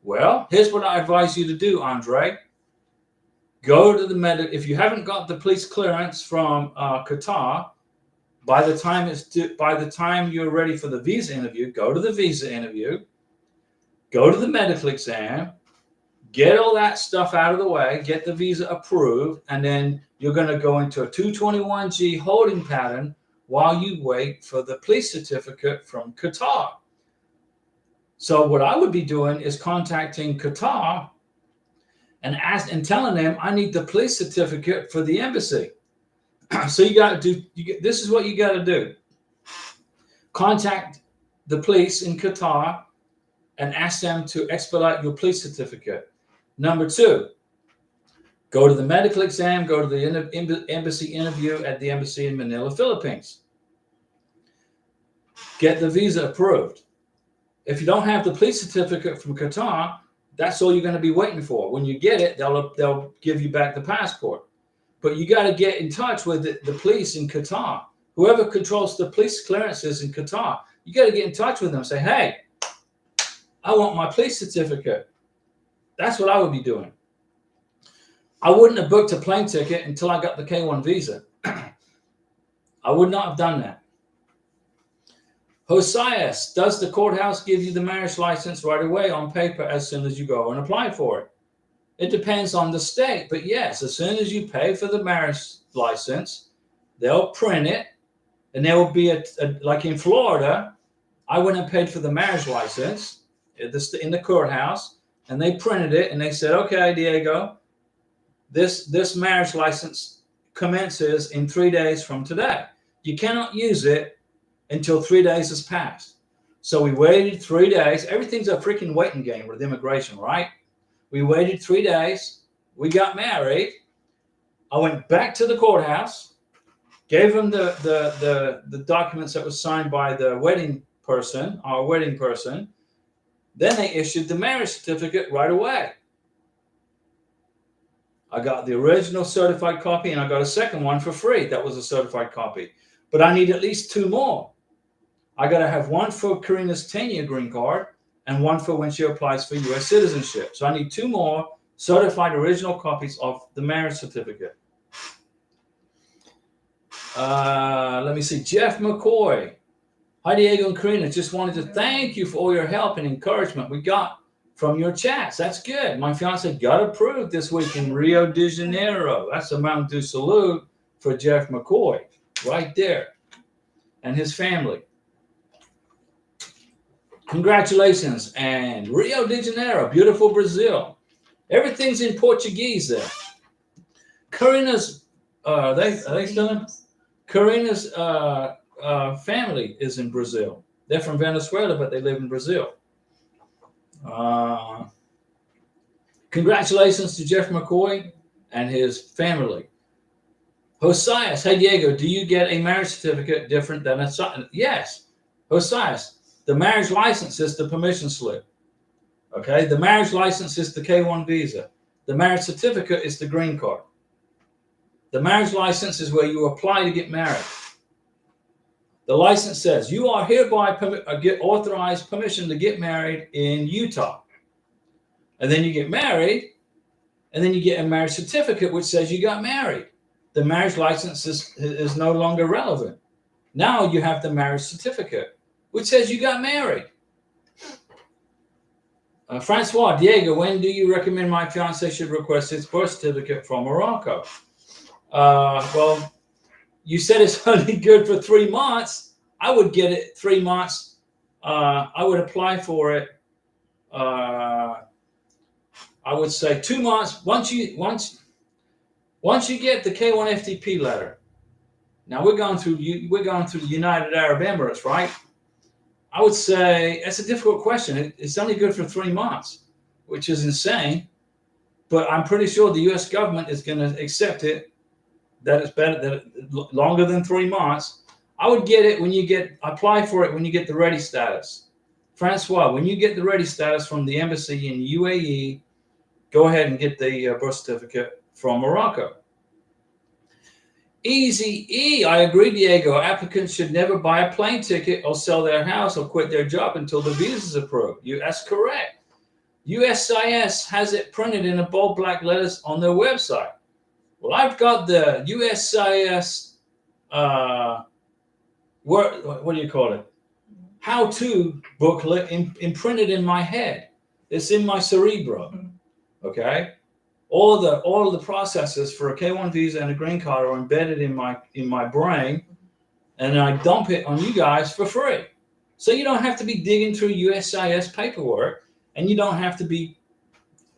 Well, here's what I advise you to do, Andre. Go to the medical. If you haven't got the police clearance from Qatar, by the time you're ready for the visa interview, go to the visa interview, go to the medical exam, get all that stuff out of the way, get the visa approved, and then you're going to go into a 221G holding pattern while you wait for the police certificate from Qatar. So what I would be doing is contacting Qatar and telling them I need the police certificate for the embassy. So you got to do. This is what you got to do. Contact the police in Qatar and ask them to expedite your police certificate. Number 2, go to the medical exam. Go to the embassy interview at the embassy in Manila, Philippines. Get the visa approved. If you don't have the police certificate from Qatar, that's all you're going to be waiting for. When you get it, they'll give you back the passport. But you got to get in touch with the police in Qatar. Whoever controls the police clearances in Qatar, you got to get in touch with them and say, hey, I want my police certificate. That's what I would be doing. I wouldn't have booked a plane ticket until I got the K1 visa. I would not have done that. Josias, does the courthouse give you the marriage license right away on paper as soon as you go and apply for it? It depends on the state, but yes, as soon as you pay for the marriage license, they'll print it, and there will be like in Florida, I went and paid for the marriage license in the courthouse, and they printed it, and they said, okay, Diego, this marriage license commences in 3 days from today. You cannot use it until 3 days has passed. So we waited 3 days. Everything's a freaking waiting game with immigration, right? We waited 3 days. We got married. I went back to the courthouse, gave them the documents that was signed by the wedding person, our wedding person. Then they issued the marriage certificate right away. I got the original certified copy, and I got a second one for free. That was a certified copy. But I need at least 2 more. I got to have one for Karina's 10-year green card and one for when she applies for U.S. citizenship. So I need 2 more certified original copies of the marriage certificate. Let me see. Jeff McCoy. Hi, Diego and Karina. Just wanted to thank you for all your help and encouragement we got from your chats. That's good. My fiance got approved this week in Rio de Janeiro. That's a Mountain Dew salute for Jeff McCoy right there and his family. Congratulations. And Rio de Janeiro, beautiful Brazil. Everything's in Portuguese there. Karina's, are they still in? Karina's family is in Brazil. They're from Venezuela, but they live in Brazil. Congratulations to Jeff McCoy and his family. Josias, hey Diego, do you get a marriage certificate different than a son? Yes. Josias, the marriage license is the permission slip. Okay, the marriage license is the K-1 visa. The marriage certificate is the green card. The marriage license is where you apply to get married. The license says you are hereby get authorized permission to get married in Utah. And then you get married, and then you get a marriage certificate which says you got married. The marriage license is no longer relevant. Now you have the marriage certificate which says you got married. Francois, Diego, when do you recommend my fiance should request his birth certificate from Morocco? Well, you said it's only good for 3 months. I would get it 3 months. I would apply for it. I would say 2 months. Once you get the K-1 FTP letter. Now we're going through the United Arab Emirates, right? I would say that's a difficult question. It's only good for 3 months, which is insane. But I'm pretty sure the U.S. government is going to accept it. That it's better that longer than 3 months. I would get it when you apply for it when you get the ready status. Francois, when you get the ready status from the embassy in UAE, go ahead and get the birth certificate from Morocco. Easy E, I agree, Diego. Applicants should never buy a plane ticket or sell their house or quit their job until the visa is approved. That's correct. USCIS has it printed in bold black letters on their website. Well, I've got the USCIS, what do you call it? How-to booklet imprinted in my head. It's in my cerebro. Okay, all of the processes for a K-1 visa and a green card are embedded in my brain, and I dump it on you guys for free. So you don't have to be digging through USCIS paperwork, and you don't have to be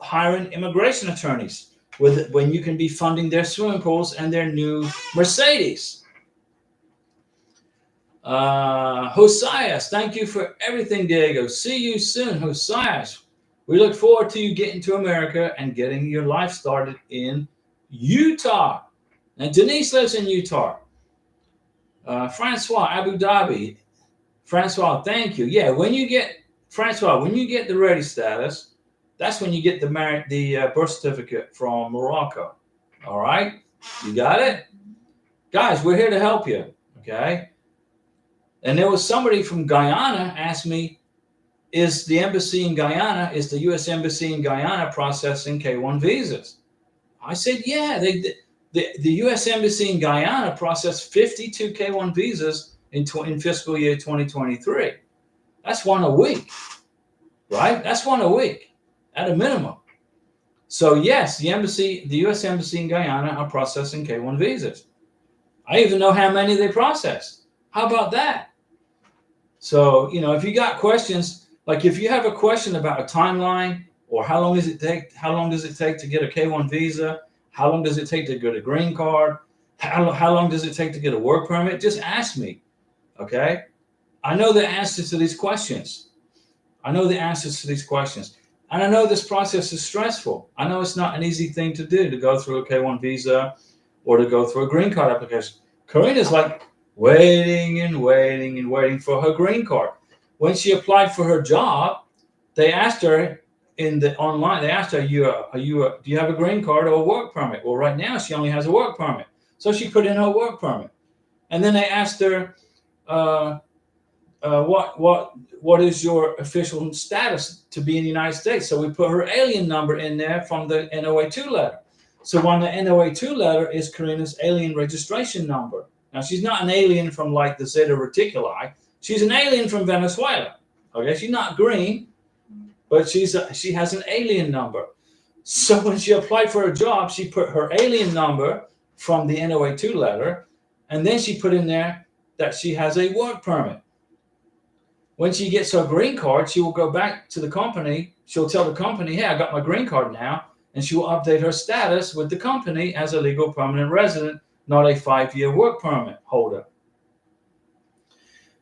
hiring immigration attorneys when you can be funding their swimming pools and their new Mercedes. Josias, thank you for everything, Diego. See you soon, Josias. We look forward to you getting to America and getting your life started in Utah. And Denise lives in Utah. Francois, Abu Dhabi. Francois, thank you. Yeah, when you get the ready status, that's when you get the birth certificate from Morocco. All right? You got it? Guys, we're here to help you. Okay? And there was somebody from Guyana asked me, is the U.S. Embassy in Guyana processing K-1 visas? I said, yeah. The U.S. Embassy in Guyana processed 52 K-1 visas in fiscal year 2023. That's one a week, right? That's one a week at a minimum. So yes, the U.S. Embassy in Guyana are processing K-1 visas. I even know how many they process. How about that? So, if you got questions, like if you have a question about a timeline or how long does it take to get a K-1 visa? How long does it take to get a green card? How long does it take to get a work permit? Just ask me, okay? I know the answers to these questions. And I know this process is stressful. I know it's not an easy thing to do to go through a K-1 visa or to go through a green card application. Karina's like waiting and waiting and waiting for her green card. When she applied for her job, they asked her online. They asked her, do you have a green card or a work permit? Well, right now she only has a work permit, so she put in her work permit. And then they asked her, what is your official status to be in the United States? So we put her alien number in there from the NOA2 letter. So on the NOA2 letter is Karina's alien registration number. Now she's not an alien from like the Zeta Reticuli. She's an alien from Venezuela. Okay, she's not green, but she has an alien number. So when she applied for a job, she put her alien number from the NOA2 letter, and then she put in there that she has a work permit. When she gets her green card, she will go back to the company. She'll tell the company, hey, I got my green card now. And she will update her status with the company as a legal permanent resident, not a 5-year work permit holder.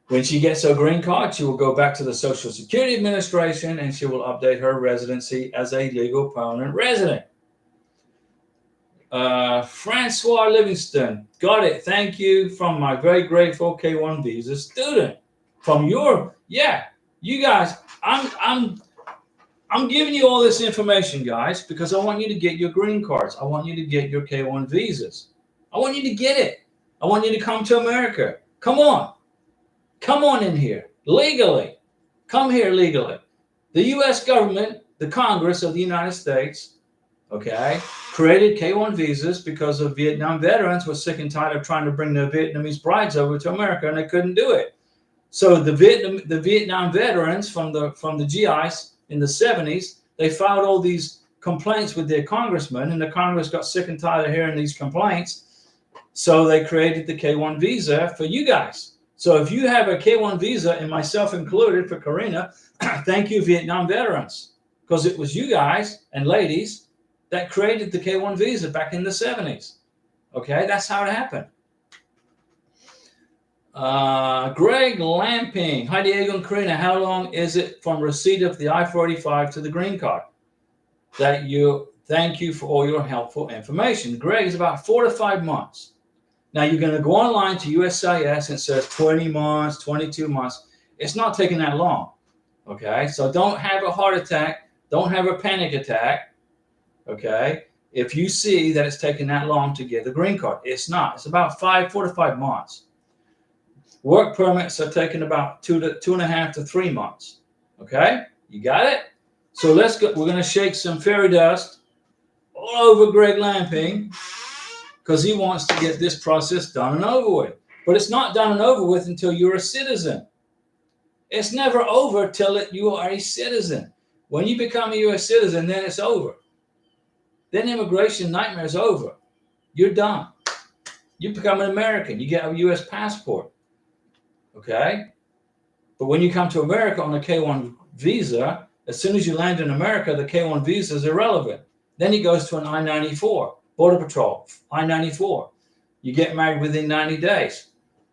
When she gets her green card, she will go back to the Social Security Administration and she will update her residency as a legal permanent resident. Francois Livingston, got it. Thank you from my very grateful K1 visa student. From your, yeah, you guys, I'm giving you all this information, guys, because I want you to get your green cards. I want you to get your K1 visas. I want you to get it. I want you to come to America. Come on. Come on in here legally. Come here legally. The U.S. government, the Congress of the United States, okay, created K1 visas because the Vietnam veterans were sick and tired of trying to bring their Vietnamese brides over to America, and they couldn't do it. So the Vietnam veterans from the GIs in the 70s, they filed all these complaints with their congressmen, and the Congress got sick and tired of hearing these complaints. So they created the K1 visa for you guys. So if you have a K1 visa, and myself included for Karina, thank you, Vietnam veterans, because it was you guys and ladies that created the K1 visa back in the 70s. Okay, that's how it happened. Greg Lamping, hi Diego and Karina, how long is it from receipt of the I-485 to the green card? Thank you for all your helpful information. Greg, is about 4 to 5 months. Now you're going to go online to USCIS and it says 20 months, 22 months. It's not taking that long. Okay, so don't have a heart attack, don't have a panic attack. Okay, if you see that it's taking that long to get the green card, it's not. It's about 4 to 5 months. Work permits are taking about 2.5 to 3 months. Okay, you got it? So let's go. We're going to shake some fairy dust all over Greg Lamping because he wants to get this process done and over with. But it's not done and over with until you're a citizen. It's never over till you are a citizen. When you become a U.S. citizen, then it's over. Then immigration nightmare is over. You're done. You become an American. You get a U.S. passport. Okay? But when you come to America on a K1 visa, as soon as you land in America, the K1 visa is irrelevant. Then it goes to an I-94, Border Patrol, I-94. You get married within 90 days.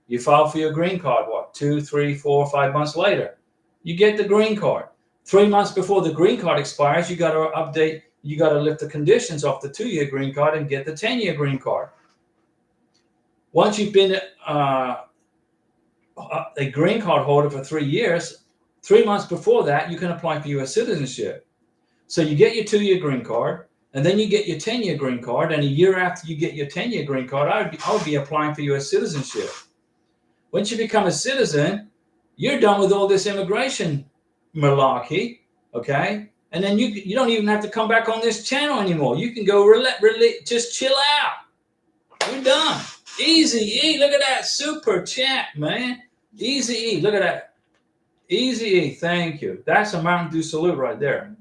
You file for your green card, 2, 3, 4, 5 months later. You get the green card. 3 months before the green card expires, you got to update, you got to lift the conditions off the 2-year green card and get the 10-year green card. Once you've been a green card holder for 3 years, 3 months before that, you can apply for U.S. citizenship. So you get your 2-year green card, and then you get your 10-year green card, and a year after you get your 10-year green card, I would be applying for U.S. citizenship. Once you become a citizen, you're done with all this immigration malarkey, okay? And then you don't even have to come back on this channel anymore. You can go just chill out. You're done. Easy E, look at that super chat, man. Easy E, look at that. Easy E, thank you. That's a Mountain Dew salute right there.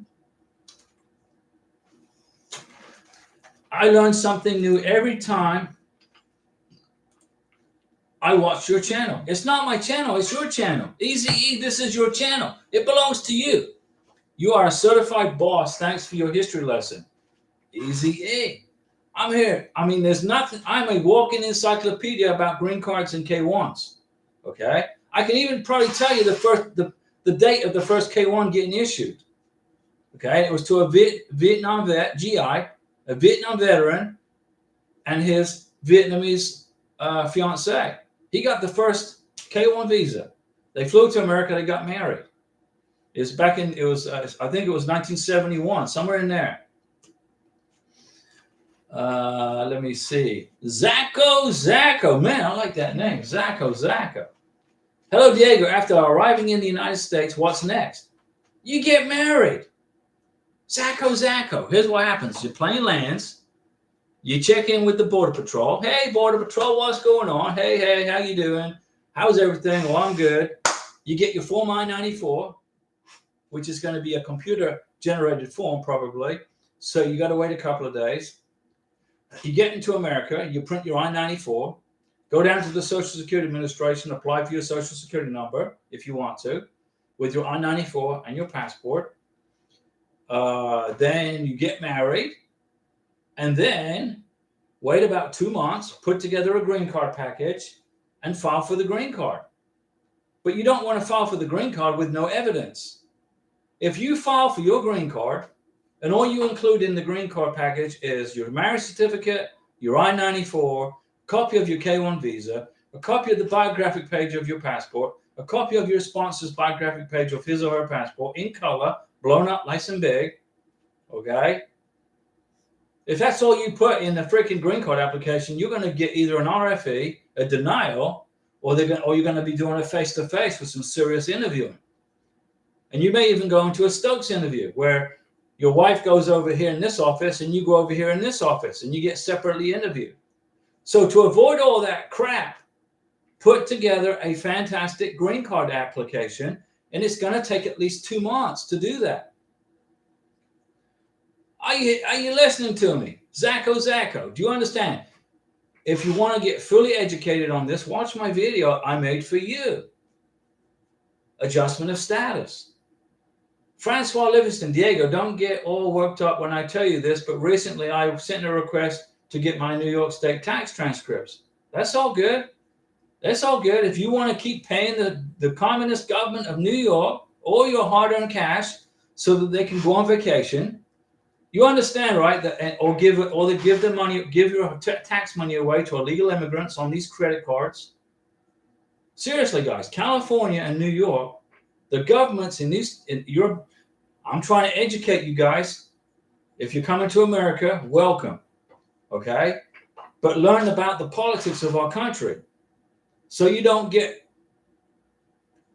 I learn something new every time I watch your channel. It's not my channel, it's your channel. Easy E, this is your channel. It belongs to you. You are a certified boss. Thanks for your history lesson. Easy E. I'm here. I mean, there's nothing. I'm a walking encyclopedia about green cards and K1s. Okay? I can even probably tell you the date of the first K1 getting issued. Okay? It was to a Vietnam vet, GI, a Vietnam veteran, and his Vietnamese fiancée. He got the first K1 visa. They flew to America. They got married. I think it was 1971, somewhere in there. Let me see. Zacco. Man, I like that name. Zacco. Hello, Diego. After arriving in the United States, what's next? You get married. Zacko. Here's what happens. Your plane lands. You check in with the Border Patrol. Hey, Border Patrol, what's going on? Hey, how you doing? How's everything? Well, I'm good. You get your Form I-94, which is going to be a computer-generated form probably. So you got to wait a couple of days. You get into America. You print your I-94. Go down to the Social Security Administration, apply for your Social Security number if you want to, with your I-94 and your passport. Then you get married, and then wait about 2 months, put together a green card package, and file for the green card. But you don't want to file for the green card with no evidence. If you file for your green card, and all you include in the green card package is your marriage certificate, your I-94, copy of your K-1 visa, a copy of the biographic page of your passport, a copy of your sponsor's biographic page of his or her passport in color, blown up nice and big, okay? If that's all you put in the freaking green card application, you're going to get either an RFE, a denial, or you're going to be doing a face-to-face with some serious interviewing. And you may even go into a Stokes interview where your wife goes over here in this office and you go over here in this office and you get separately interviewed. So to avoid all that crap, put together a fantastic green card application, and it's going to take at least 2 months to do that. Are you listening to me? Zacko, do you understand? If you want to get fully educated on this, watch my video I made for you. Adjustment of status. Francois Livingston, Diego, don't get all worked up when I tell you this, but recently I sent a request to get my New York State tax transcripts. That's all good. That's all good. If you want to keep paying the communist government of New York all your hard-earned cash so that they can go on vacation, you understand, right? That or give the money, give your tax money away to illegal immigrants on these credit cards. Seriously, guys, California and New York, the governments I'm trying to educate you guys. If you're coming to America, welcome. Okay? But learn about the politics of our country so you don't get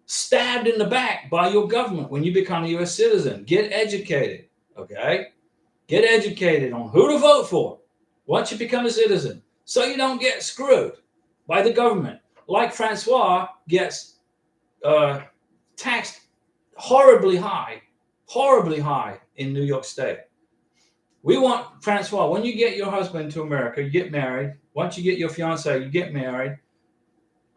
stabbed in the back by your government when you become a U.S. citizen. Get educated. Okay? Get educated on who to vote for once you become a citizen so you don't get screwed by the government. Like Francois gets taxed horribly high in New York State. We want Francois, when you get your husband to America, you get married. Once you get your fiance, you get married.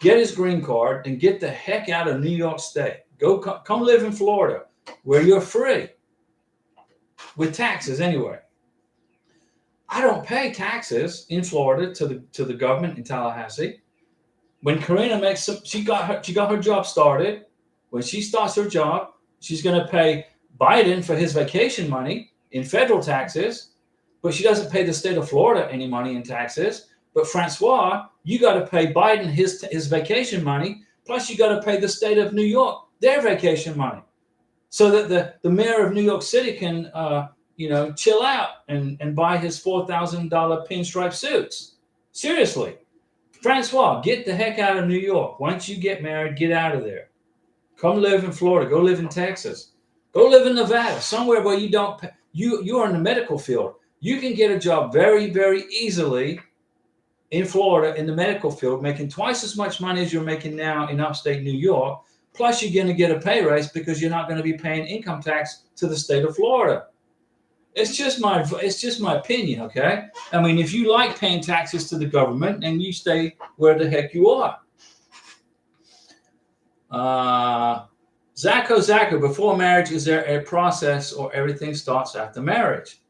Get his green card and get the heck out of New York State. Come live in Florida where you're free with taxes anyway. I don't pay taxes in Florida to the government in Tallahassee. When Karina she got her job started. When she starts her job, she's going to pay Biden for his vacation money in federal taxes, but she doesn't pay the state of Florida any money in taxes. But Francois, you got to pay Biden his vacation money, plus you got to pay the state of New York their vacation money, so that the mayor of New York City can chill out and buy his $4,000 pinstripe suits. Seriously, Francois, get the heck out of New York. Once you get married, get out of there. Come live in Florida. Go live in Texas. Go live in Nevada, somewhere where you don't pay. You are in the medical field. You can get a job very, very easily in Florida in the medical field, making twice as much money as you're making now in upstate New York. Plus, you're going to get a pay raise because you're not going to be paying income tax to the state of Florida. It's just my opinion, okay? I mean, if you like paying taxes to the government, then you stay where the heck you are. Zacko, before marriage, is there a process or everything starts after marriage?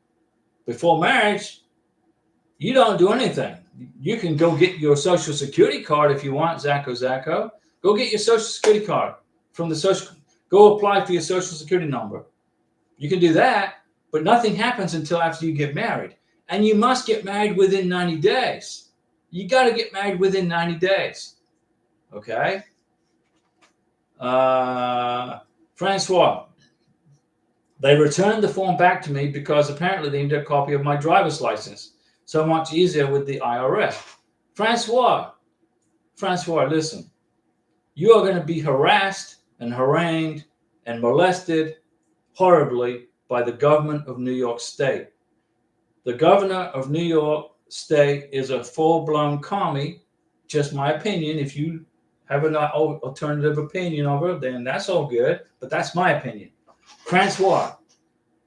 Before marriage, you don't do anything. You can go get your Social Security card if you want, Zacko. Go get your Social Security card go apply for your Social Security number. You can do that, but nothing happens until after you get married. And you must get married within 90 days. You got to get married within 90 days. Okay? Francois, they returned the form back to me because apparently they needed a copy of my driver's license. So much easier with the IRS. Francois, listen. you are going to be harassed and harangued and molested horribly by the government of New York State. The governor of New York State is a full-blown commie. Just my opinion. If you have an alternative opinion of her, then that's all good. But that's my opinion. Francois,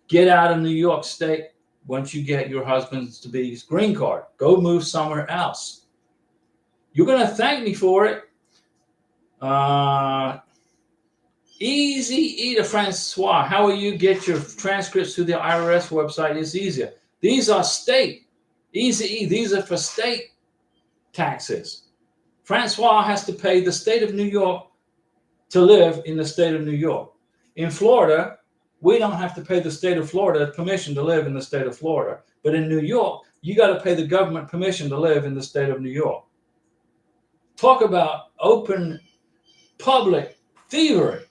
get out of New York State once you get your husband's to be's green card. Go move somewhere else. You're going to thank me for it. Easy Eater Francois, how will you get your transcripts to the IRS website? It's easier. These are state. Easy, these are for state taxes. Francois has to pay the state of New York to live in the state of New York. In Florida, we don't have to pay the state of Florida permission to live in the state of Florida. But in New York, you got to pay the government permission to live in the state of New York. Talk about open public thievery.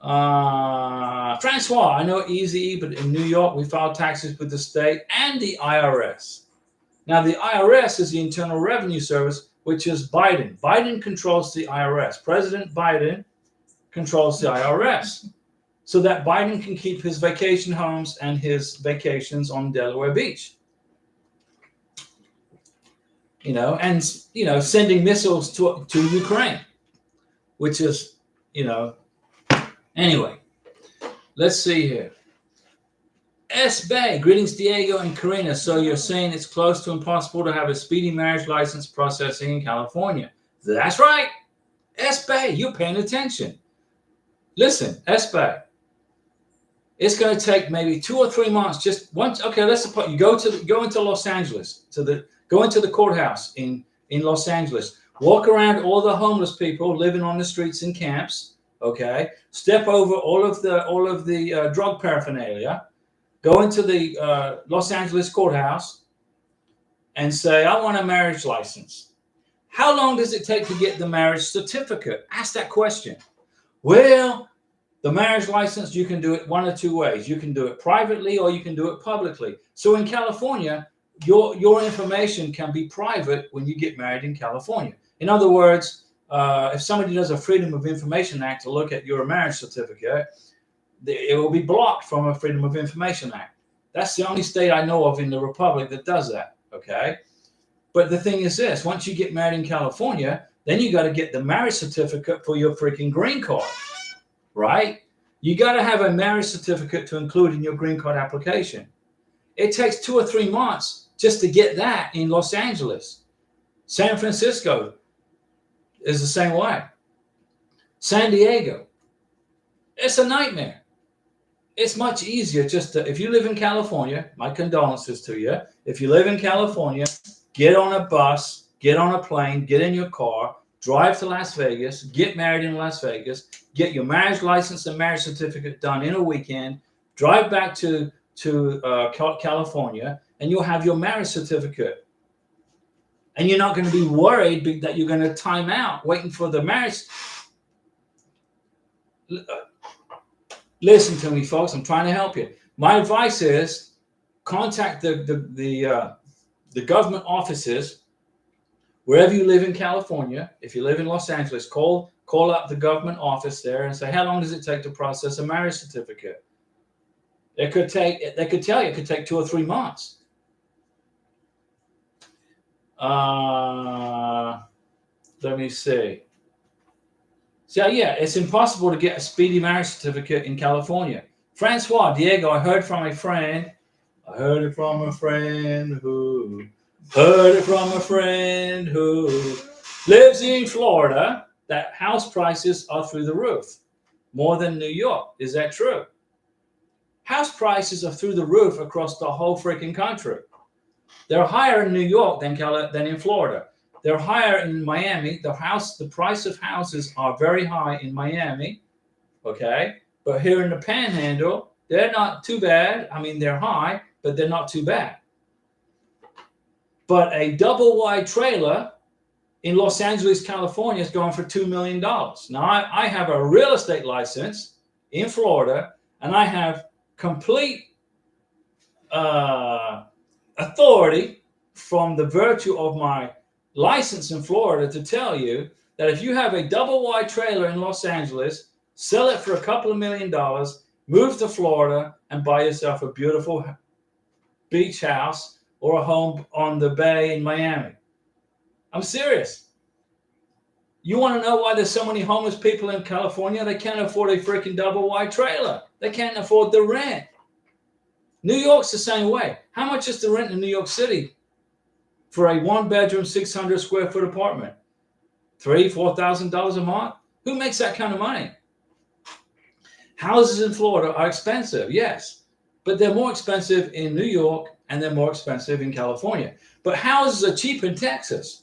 Francois, I know easy, but in New York, we file taxes with the state and the IRS. Now, the IRS is the Internal Revenue Service, which is Biden. Biden controls the IRS. President Biden controls the IRS so that Biden can keep his vacation homes and his vacations on Delaware Beach. Sending missiles to Ukraine, which is, anyway, let's see here. S. Bay, greetings, Diego and Karina. So you're saying it's close to impossible to have a speedy marriage license processing in California. That's right. S. Bay, you're paying attention. Listen, S. Bay, it's going to take maybe 2 or 3 months. Just once. Okay, let's suppose you go into Los Angeles go into the courthouse in Los Angeles. Walk around all the homeless people living on the streets in camps. Okay, step over all of the drug paraphernalia. Go into the Los Angeles courthouse and say, I want a marriage license. How long does it take to get the marriage certificate? Ask that question. Well, the marriage license, you can do it one of two ways. You can do it privately or you can do it publicly. So in California, your information can be private when you get married in California. In other words, if somebody does a Freedom of Information Act to look at your marriage certificate, it will be blocked from a Freedom of Information Act. That's the only state I know of in the Republic that does that, okay? But the thing is this, once you get married in California, then you got to get the marriage certificate for your freaking green card, right? You got to have a marriage certificate to include in your green card application. It takes 2 or 3 months just to get that in Los Angeles. San Francisco is the same way. San Diego, it's a nightmare. It's much easier if you live in California, my condolences to you. If you live in California, get on a bus, get on a plane, get in your car, drive to Las Vegas, get married in Las Vegas, get your marriage license and marriage certificate done in a weekend, drive back to California, and you'll have your marriage certificate. And you're not going to be worried that you're going to time out waiting for the marriage. Listen to me, folks. I'm trying to help you. My advice is contact the government offices wherever you live in California. If you live in Los Angeles, call up the government office there and say, how long does it take to process a marriage certificate? They could tell you it could take 2 or 3 months. Let me see. So yeah, it's impossible to get a speedy marriage certificate in California. Francois, Diego, I heard from a friend who lives in Florida that house prices are through the roof, more than New York. Is that true? House prices are through the roof across the whole freaking country. They're higher in New York than in Florida. They're higher in Miami. The price of houses are very high in Miami, okay? But here in the Panhandle, they're not too bad. I mean, they're high, but they're not too bad. But a double wide trailer in Los Angeles, California is going for $2 million. Now, I have a real estate license in Florida, and I have complete authority from the virtue of my license in Florida to tell you that if you have a double wide trailer in Los Angeles, sell it for a couple of $1 million, move to Florida, and buy yourself a beautiful beach house or a home on the bay in Miami. I'm serious. You want to know why there's so many homeless people in California? They can't afford a freaking double wide trailer. They can't afford the rent. New York's the same way. How much is the rent in New York City for a 1-bedroom, 600 square foot apartment? $3,000-$4,000 a month? Who makes that kind of money? Houses in Florida are expensive, yes, but they're more expensive in New York and they're more expensive in California. But houses are cheap in Texas.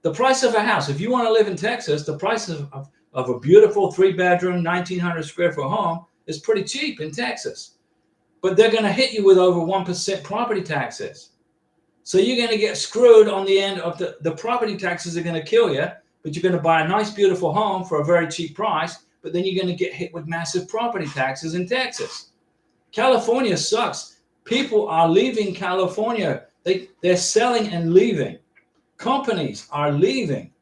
The price of a house, if you want to live in Texas, the price of a beautiful 3-bedroom, 1,900 square foot home is pretty cheap in Texas. But they're going to hit you with over 1% property taxes. So you're going to get screwed on the end of the property taxes are going to kill you, but you're going to buy a nice, beautiful home for a very cheap price, but then you're going to get hit with massive property taxes in Texas. California sucks. People are leaving California. They're selling and leaving. Companies are leaving.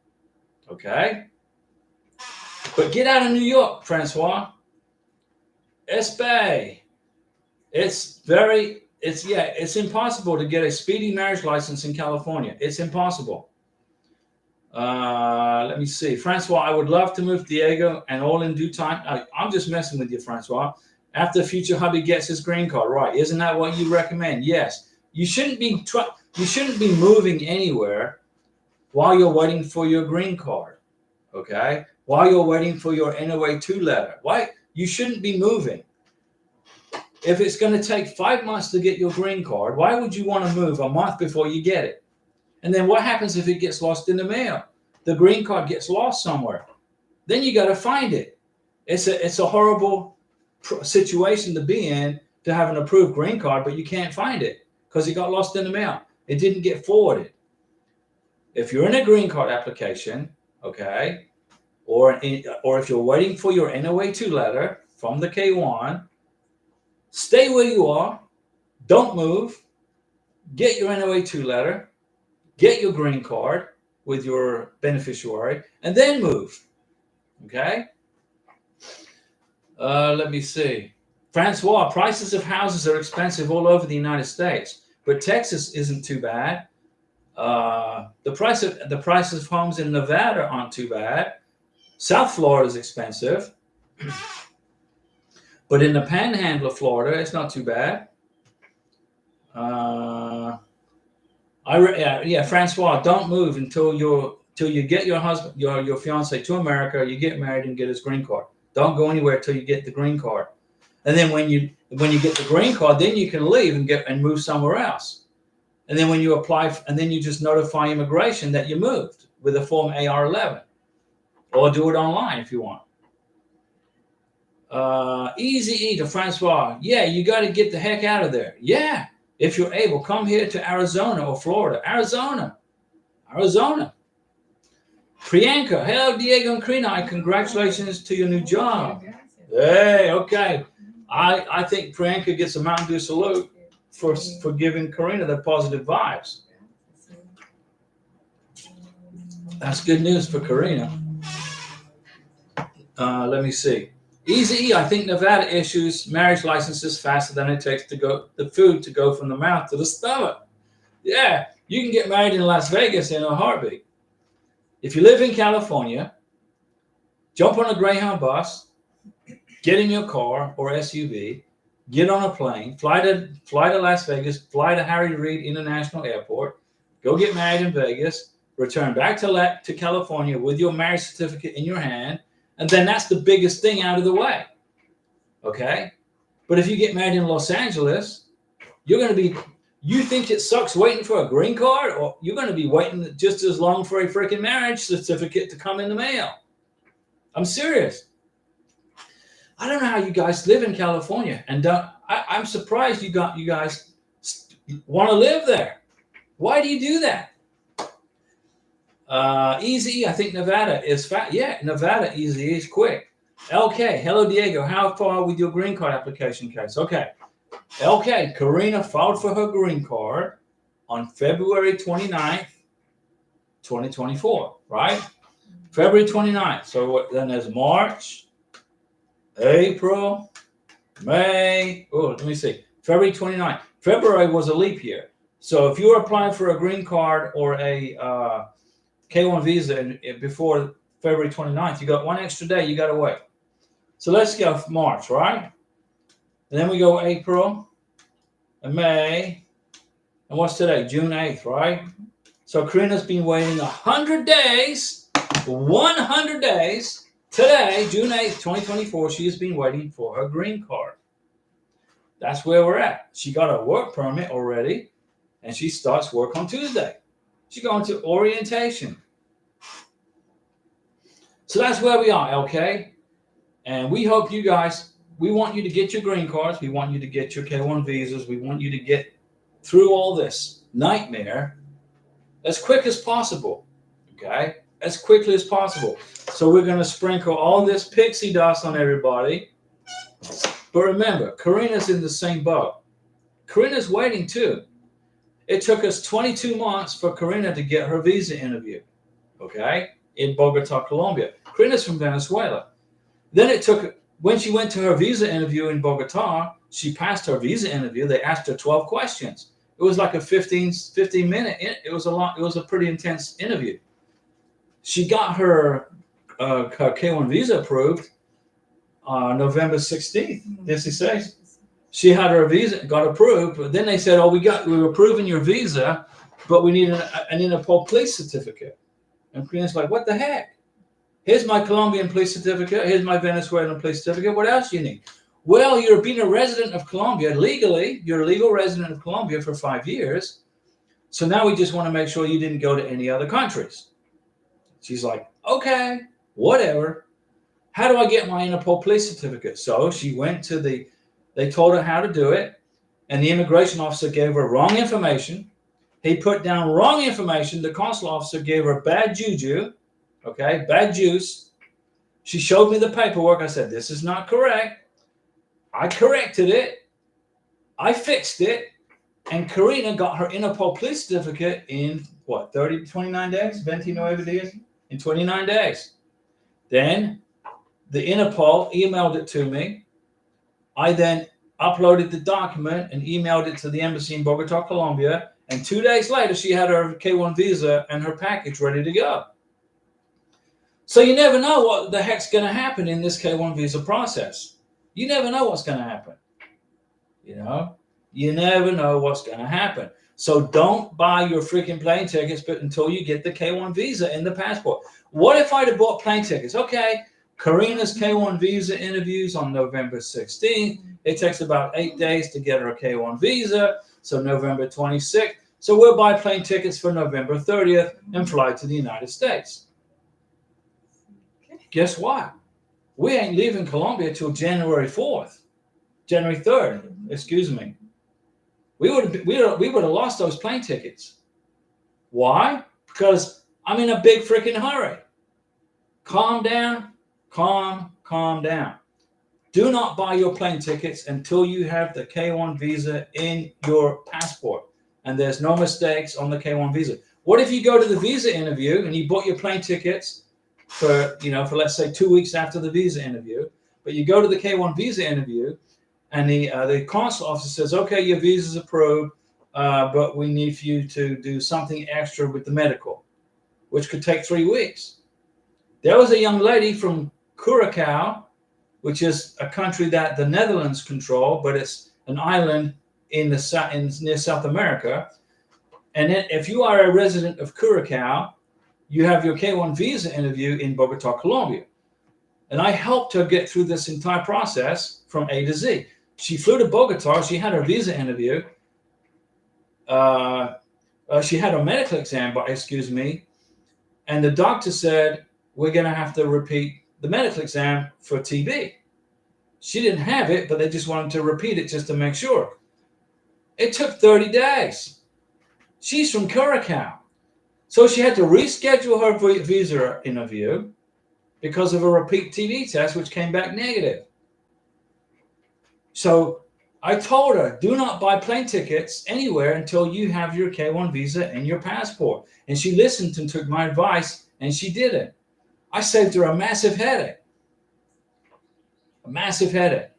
Okay? But get out of New York, Francois. It's impossible to get a speedy marriage license in California. It's impossible. Let me see. Francois, I would love to move Diego and all in due time. I'm just messing with you, Francois. After future hubby gets his green card, right? Isn't that what you recommend? Yes. You shouldn't be moving anywhere while you're waiting for your green card. Okay? While you're waiting for your NOA 2 letter. Why? You shouldn't be moving. If it's going to take 5 months to get your green card, why would you want to move a month before you get it? And then what happens if it gets lost in the mail? The green card gets lost somewhere. Then you got to find it. It's a horrible situation to be in, to have an approved green card, but you can't find it because it got lost in the mail. It didn't get forwarded. If you're in a green card application, okay, or if you're waiting for your NOA 2 letter from the K1, stay where you are. Don't move. Get your NOA 2 letter. Get your green card with your beneficiary, and then move. Okay? Let me see. Francois, prices of houses are expensive all over the United States, but Texas isn't too bad. The price of homes in Nevada aren't too bad. South Florida is expensive, but in the Panhandle of Florida, it's not too bad. Francois, don't move until you get your husband, your fiance to America. You get married and get his green card. Don't go anywhere till you get the green card. And then when you get the green card, then you can leave and move somewhere else. And then when you apply, and then you just notify immigration that you moved with a form AR-11, or do it online if you want. Easy E to Francois. Yeah, you got to get the heck out of there. Yeah. If you're able, come here to Arizona or Florida. Arizona. Priyanka, hello, Diego and Karina. Congratulations to your new job. Hey, okay. I think Priyanka gets a Mountain Dew salute for giving Karina the positive vibes. That's good news for Karina. Let me see. Easy E, I think Nevada issues marriage licenses faster than it takes the food to go from the mouth to the stomach. Yeah, you can get married in Las Vegas in a heartbeat. If you live in California, jump on a Greyhound bus, get in your car or SUV, get on a plane, fly to Las Vegas, fly to Harry Reid International Airport, go get married in Vegas, return back to California with your marriage certificate in your hand, and then that's the biggest thing out of the way. Okay? But if you get married in Los Angeles, you think it sucks waiting for a green card, or you're going to be waiting just as long for a freaking marriage certificate to come in the mail. I'm serious. I don't know how you guys live in California, and I'm surprised you guys want to live there. Why do you do that? Easy, I think Nevada is fast. Yeah, Nevada easy is quick. LK, hello Diego. How far with your green card application case? Okay. LK, Karina filed for her green card on February 29th, 2024, right? February 29th. So then there's March, April, May. Oh, let me see. February 29th. February was a leap year. So if you're applying for a green card or a K1 visa before February 29th, you got one extra day you got to wait. So let's go March, right? And then we go April and May. And what's today? June 8th, right? So Karina's been waiting 100 days. 100 days. Today, June 8th, 2024, she has been waiting for her green card. That's where we're at. She got a work permit already, and she starts work on Tuesday. She's going to orientation. So that's where we are, okay? And we hope you guys, we want you to get your green cards. We want you to get your K1 visas. We want you to get through all this nightmare as quick as possible, okay? As quickly as possible. So we're going to sprinkle all this pixie dust on everybody. But remember, Karina's in the same boat. Karina's waiting too. It took us 22 months for Karina to get her visa interview, okay, in Bogota, Colombia. Karina's from Venezuela. Then it took, when she went to her visa interview in Bogota, she passed her visa interview. They asked her 12 questions. It was like a 15-minute, it was a lot, it was a pretty intense interview. She got her K1 visa approved November 16th. Yes, he says. She had her visa, got approved, but then they said, oh, we're approving your visa, but we need an Interpol police certificate. And Karina's like, what the heck? Here's my Colombian police certificate. Here's my Venezuelan police certificate. What else do you need? Well, you're being a resident of Colombia legally. You're a legal resident of Colombia for 5 years. So now we just want to make sure you didn't go to any other countries. She's like, okay, whatever. How do I get my Interpol police certificate? So she went to they told her how to do it. And the immigration officer gave her wrong information. He put down wrong information. The consular officer gave her bad juju. Okay, bad juice. She showed me the paperwork. I said, this is not correct. I corrected it. I fixed it. And Karina got her Interpol police certificate in, what, 30 to 29 days? 29 days? In 29 days. Then the Interpol emailed it to me. I then uploaded the document and emailed it to the embassy in Bogota, Colombia. And 2 days later, she had her K1 visa and her package ready to go. So you never know what the heck's going to happen in this K1 visa process. You never know what's going to happen. You know, you never know what's going to happen. So don't buy your freaking plane tickets until you get the K1 visa and the passport. What if I'd have bought plane tickets? Okay, Karina's K1 visa interviews on November 16th. It takes about 8 days to get her K1 visa. So November 26th. So we'll buy plane tickets for November 30th and fly to the United States. Guess what? We ain't leaving Colombia till January 4th. January 3rd, excuse me. We would have lost those plane tickets. Why? Because I'm in a big freaking hurry. Calm down, calm down. Do not buy your plane tickets until you have the K1 visa in your passport. And there's no mistakes on the K1 visa. What if you go to the visa interview and you bought your plane tickets for let's say 2 weeks after the visa interview, but you go to the K1 visa interview and the consul officer says, okay, your visa's approved, but we need for you to do something extra with the medical, which could take 3 weeks. There was a young lady from Curacao, which is a country that the Netherlands control, but it's an island near South America. And then if you are a resident of Curacao, you have your K1 visa interview in Bogota, Colombia. And I helped her get through this entire process from A to Z. She flew to Bogota. She had her visa interview. She had her medical exam, and the doctor said, we're going to have to repeat the medical exam for TB. She didn't have it, but they just wanted to repeat it just to make sure. It took 30 days. She's from Curacao. So she had to reschedule her visa interview because of a repeat TB test, which came back negative. So I told her, do not buy plane tickets anywhere until you have your K1 visa and your passport. And she listened and took my advice, and she did it. I saved her a massive headache. A massive headache.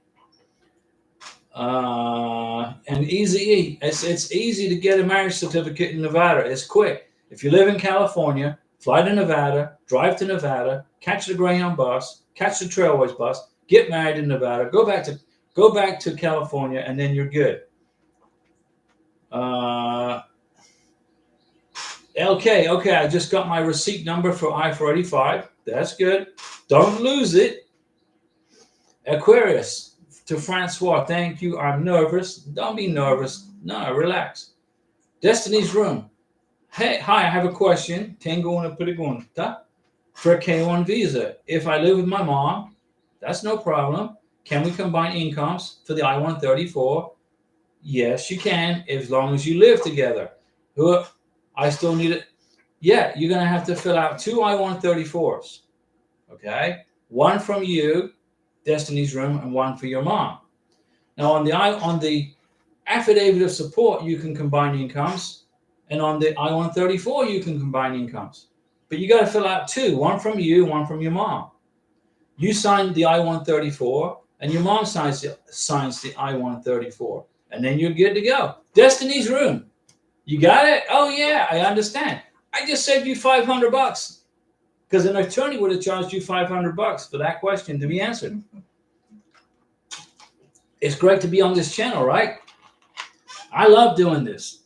And easy. It's easy to get a marriage certificate in Nevada. It's quick. If you live in California, fly to Nevada, drive to Nevada, catch the Greyhound bus, catch the Trailways bus, get married in Nevada, go back to California, and then you're good. Okay, I just got my receipt number for I-485. That's good. Don't lose it. Aquarius, to Francois, thank you. I'm nervous. Don't be nervous. No, relax. Destiny's Room. Hey, hi, I have a question. Tengo una pregunta. For a K1 visa, if I live with my mom, that's no problem. Can we combine incomes for the I-134? Yes, you can, as long as you live together. I still need it. Yeah, you're going to have to fill out 2 I-134s. Okay? One from you, Destiny's Room, and one for your mom. Now, on the affidavit of support, you can combine incomes. And on the I-134, you can combine incomes. But you got to fill out 2, one from you, one from your mom. You sign the I-134, and your mom signs the I-134. And then you're good to go. Destiny's Room. You got it? Oh, yeah, I understand. I just saved you $500 because an attorney would have charged you $500 for that question to be answered. It's great to be on this channel, right? I love doing this.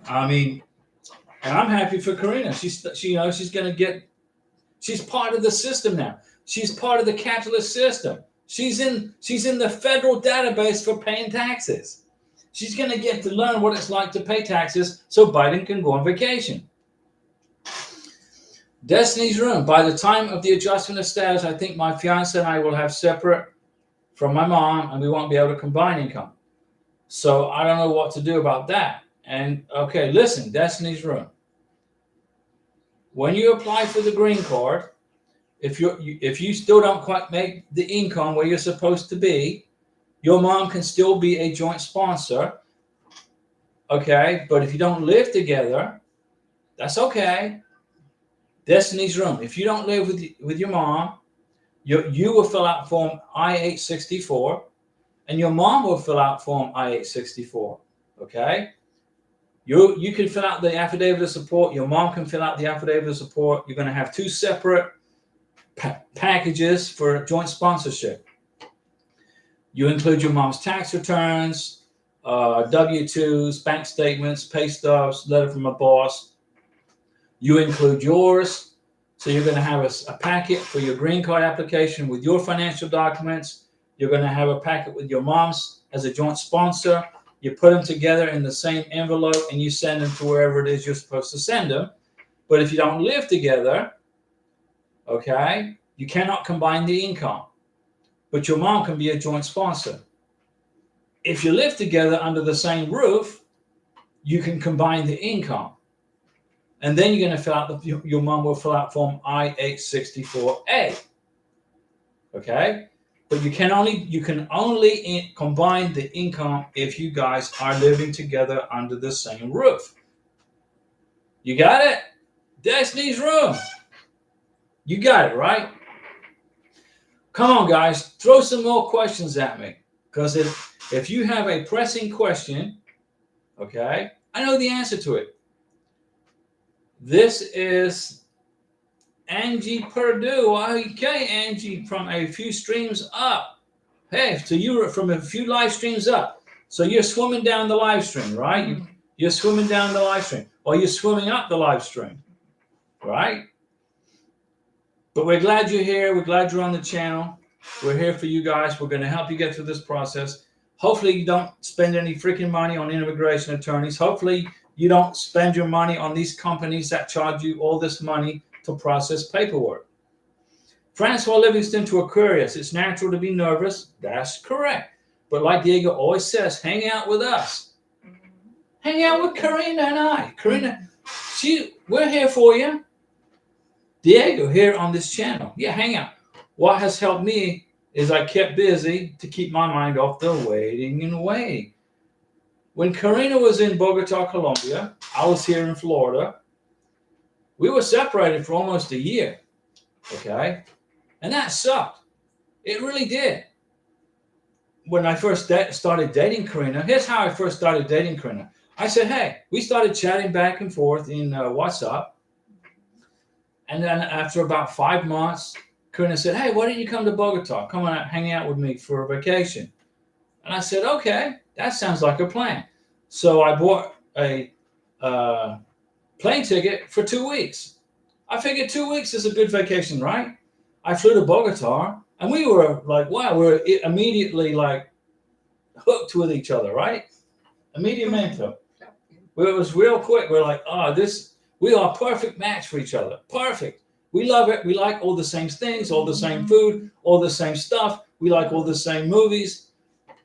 I mean, and I'm happy for Karina. She's going to get. She's part of the system now. She's part of the capitalist system. She's in the federal database for paying taxes. She's going to get to learn what it's like to pay taxes so Biden can go on vacation. Destiny's Room. By the time of the adjustment of status, I think my fiance and I will have separate from my mom, and we won't be able to combine income. So I don't know what to do about that. And okay, listen, Destiny's Room. When you apply for the green card, if you still don't quite make the income where you're supposed to be, your mom can still be a joint sponsor. Okay, but if you don't live together, that's okay. Destiny's Room. If you don't live with your mom, you will fill out form I-864, and your mom will fill out form I-864. Okay. You can fill out the affidavit of support. Your mom can fill out the affidavit of support. You're going to have 2 separate packages for joint sponsorship. You include your mom's tax returns, W-2s, bank statements, pay stubs, letter from a boss. You include yours. So you're going to have a packet for your green card application with your financial documents. You're going to have a packet with your mom's as a joint sponsor. You put them together in the same envelope and you send them to wherever it is you're supposed to send them. But if you don't live together, okay, you cannot combine the income. But your mom can be a joint sponsor. If you live together under the same roof, you can combine the income. And then you're going to fill out, your mom will fill out form I-864A. Okay? But you can only combine the income if you guys are living together under the same roof. You got it? Destiny's Room. You got it, right? Come on, guys. Throw some more questions at me. Because if you have a pressing question, okay, I know the answer to it. This is Angie Purdue. Okay, Angie, from a few streams up. Hey, so you were from a few live streams up. So you're swimming down the live stream, right? You're swimming down the live stream. Or you're swimming up the live stream, right? But we're glad you're here. We're glad you're on the channel. We're here for you guys. We're going to help you get through this process. Hopefully you don't spend any freaking money on immigration attorneys. Hopefully you don't spend your money on these companies that charge you all this money to process paperwork. Francois Livingston to Aquarius. It's natural to be nervous. That's correct. But like Diego always says, hang out with us. Hang out with Karina and I. Karina, we're here for you. Diego here on this channel. Yeah, hang out. What has helped me is I kept busy to keep my mind off the waiting and waiting. When Karina was in Bogota, Colombia, I was here in Florida. We were separated for almost a year, okay? And that sucked. It really did. When I first started dating Karina, here's how I first started dating Karina. I said, hey, we started chatting back and forth in WhatsApp. And then after about 5 months, Karina said, hey, why don't you come to Bogota? Come on, hang out with me for a vacation. And I said, okay, that sounds like a plan. So I bought a plane ticket for 2 weeks. I figured 2 weeks is a good vacation, right? I flew to Bogota, and we were like, wow, we're immediately like hooked with each other, right? Immediatamente. It was real quick. We're like, oh, we are a perfect match for each other. Perfect. We love it. We like all the same things, all the same food, all the same stuff. We like all the same movies.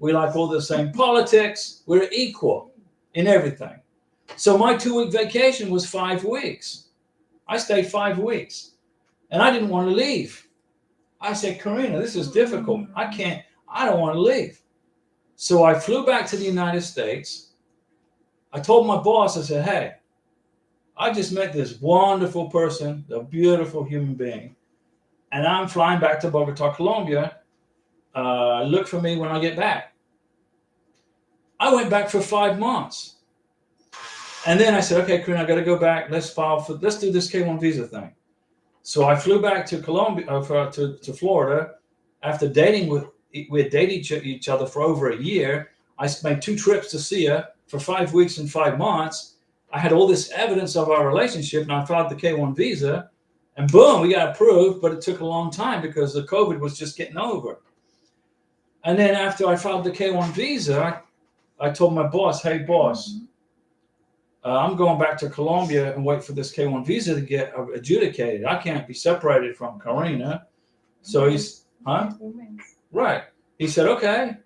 We like all the same politics. We're equal in everything. So my 2-week vacation was 5 weeks. I stayed 5 weeks. And I didn't want to leave. I said, Karina, this is difficult. I don't want to leave. So I flew back to the United States. I told my boss, I said, hey, I just met this wonderful person, a beautiful human being. And I'm flying back to Bogota, Colombia. Look for me when I get back. I went back for 5 months. And then I said, okay, Karina, I got to go back. Let's do this K1 visa thing. So I flew back to Colombia, to Florida. After we had dated each other for over a year. I made 2 trips to see her for 5 weeks and 5 months. I had all this evidence of our relationship, and I filed the K1 visa, and boom, we got approved. But it took a long time because the COVID was just getting over. And then after I filed the K1 visa, I told my boss, hey, boss, I'm going back to Colombia and wait for this K1 visa to get adjudicated. I can't be separated from Karina. So he's, Right. He said, okay.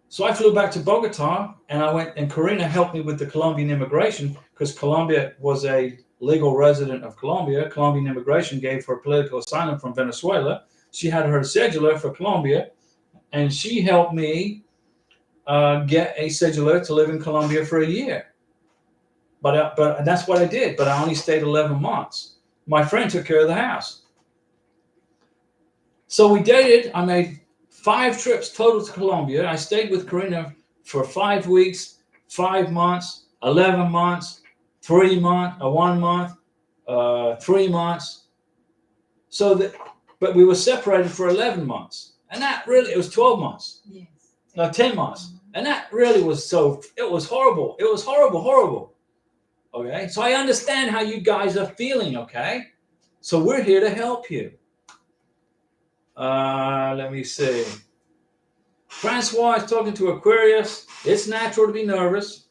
So I flew back to Bogota, and I went, and Karina helped me with the Colombian immigration, because Colombia was a legal resident of Colombia. Colombian immigration gave her political asylum from Venezuela. She had her cedula for Colombia, and she helped me get a cedula to live in Colombia for a year. But that's what I did. But I only stayed 11 months. My friend took care of the house. So we dated. I made 5 trips total to Colombia. I stayed with Karina for 5 weeks, 5 months, 11 months, 3 months, 1 month, 3 months. But we were separated for 11 months. And that really, it was 12 months. Yes. No, 10 months. And that really was it was horrible. It was horrible. Okay. So I understand how you guys are feeling. Okay. So we're here to help you. Let me see. Francois is talking to Aquarius. It's natural to be nervous.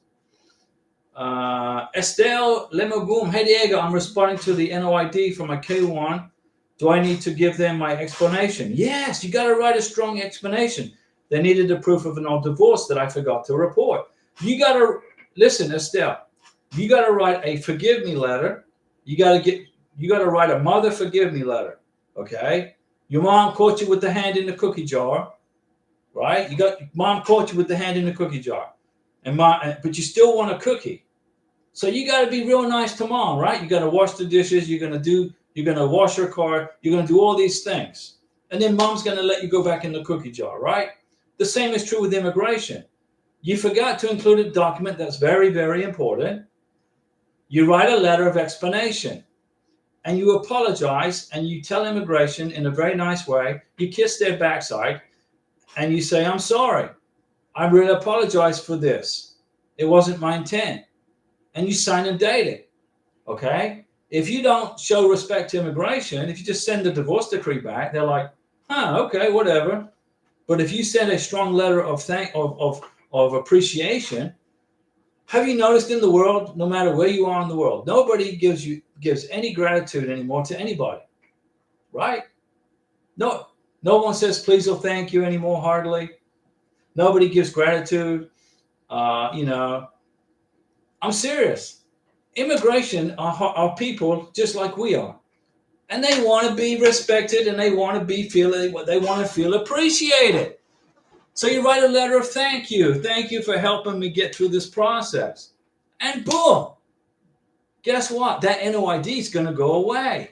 Estelle Lemogum. Hey, Diego, I'm responding to the NOID for my K1. Do I need to give them my explanation? Yes, you got to write a strong explanation. They needed the proof of an old divorce that I forgot to report. You got to listen, Estelle. You got to write a forgive me letter. You got to write a mother forgive me letter. Okay. Your mom caught you with the hand in the cookie jar, right? Mom caught you with the hand in the cookie jar, but you still want a cookie. So you got to be real nice to mom, right? You got to wash the dishes. You're going to wash her car. You're going to do all these things. And then mom's going to let you go back in the cookie jar, right? The same is true with immigration. You forgot to include a document that's very, very important. You write a letter of explanation, and you apologize, and you tell immigration in a very nice way. You kiss their backside, and you say, I'm sorry. I really apologize for this. It wasn't my intent. And you sign and date it, okay? If you don't show respect to immigration, if you just send the divorce decree back, they're like, okay, whatever. But if you send a strong letter of appreciation, have you noticed in the world, no matter where you are in the world, nobody gives any gratitude anymore to anybody, right? No one says please or thank you anymore, hardly. Nobody gives gratitude. I'm serious. Immigration are people just like we are, and they want to be respected, and they want to feel appreciated. So you write a letter of thank you. Thank you for helping me get through this process. And boom, guess what? That NOID is going to go away.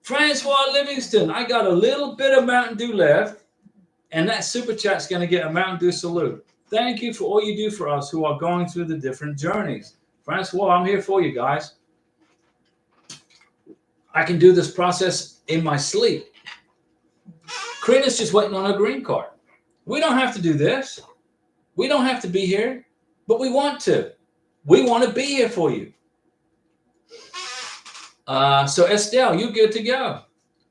Francois Livingston, I got a little bit of Mountain Dew left, and that super chat's going to get a Mountain Dew salute. Thank you for all you do for us who are going through the different journeys. Francois, I'm here for you guys. I can do this process in my sleep. Karina's just waiting on her green card. We don't have to do this. We don't have to be here, but we want to. We want to be here for you. So Estelle, you're good to go.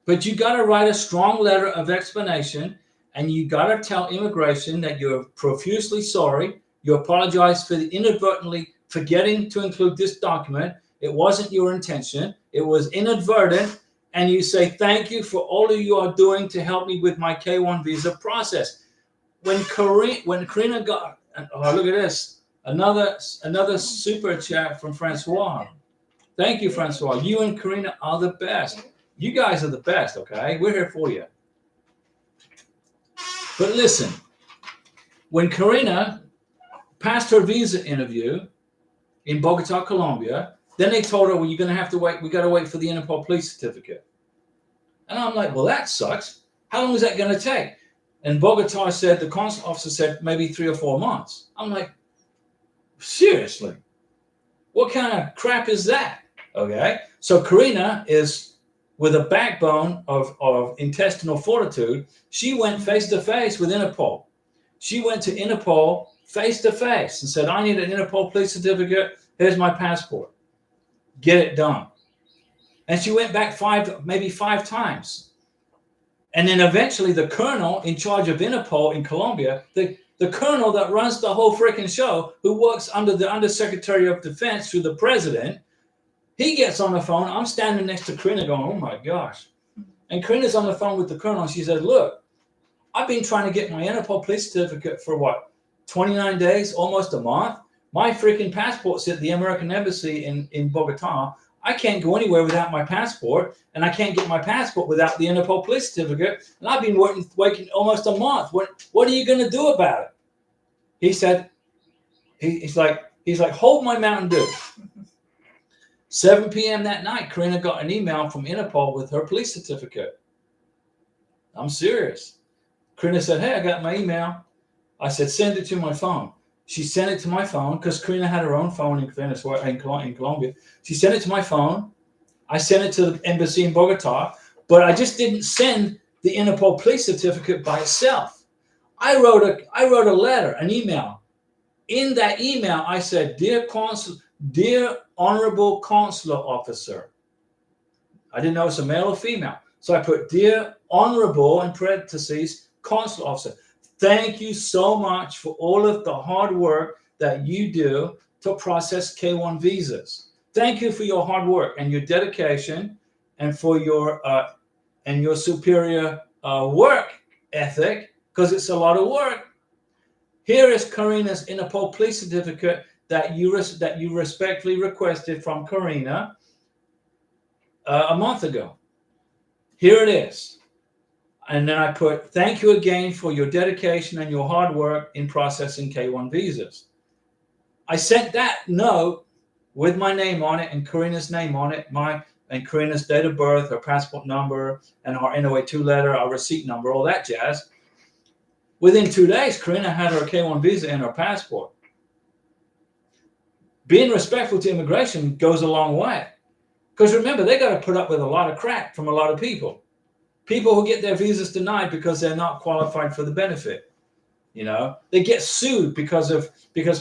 But you got to write a strong letter of explanation, and you got to tell immigration that you're profusely sorry. You apologize for inadvertently forgetting to include this document. It wasn't your intention. It was inadvertent. And you say, thank you for all of you are doing to help me with my K1 visa process. When Karina got, oh, look at this. Another super chat from Francois. Thank you, Francois. You and Karina are the best. You guys are the best, okay? We're here for you. But listen, when Karina passed her visa interview in Bogota, Colombia, then they told her, well, you're going to have to wait. We got to wait for the Interpol police certificate. And I'm like, well, that sucks. How long is that going to take? And Bogota said, the consular officer said, maybe 3 or 4 months. I'm like, seriously? What kind of crap is that? Okay. So Karina is with a backbone of intestinal fortitude. She went face to face with Interpol. She went to Interpol face to face and said, I need an Interpol police certificate. Here's my passport. Get it done. And she went back maybe five times. And then eventually the colonel in charge of Interpol in Colombia, the colonel that runs the whole freaking show, who works under the Undersecretary of Defense through the president, he gets on the phone. I'm standing next to Karina going, oh my gosh. And Karina's on the phone with the colonel. And she said, look, I've been trying to get my Interpol police certificate for what, 29 days, almost a month. My freaking passport's at the American Embassy in Bogota. I can't go anywhere without my passport, and I can't get my passport without the Interpol police certificate. And I've been waiting almost a month. What are you going to do about it? He said, he's like, hold my Mountain Dew. 7 p.m. that night, Karina got an email from Interpol with her police certificate. I'm serious. Karina said, hey, I got my email. I said, send it to my phone. She sent it to my phone because Karina had her own phone in Venezuela, in Colombia. She sent it to my phone. I sent it to the embassy in Bogota, but I just didn't send the Interpol police certificate by itself. I wrote a letter, an email. In that email, I said, dear honorable consular officer. I didn't know it's a male or female. So I put, dear honorable, in parentheses, consular officer. Thank you so much for all of the hard work that you do to process K1 visas. Thank you for your hard work and your dedication and for your superior work ethic, because it's a lot of work. Here is Karina's Interpol police certificate that you respectfully requested from Karina a month ago. Here it is. And then I put, thank you again for your dedication and your hard work in processing K1 visas. I sent that note with my name on it and Karina's name on it, and Karina's date of birth, her passport number, and her NOA2 letter, our receipt number, all that jazz. Within 2 days, Karina had her K1 visa and her passport. Being respectful to immigration goes a long way. Because remember, they got to put up with a lot of crap from a lot of people. People who get their visas denied because they're not qualified for the benefit. You know, they get sued because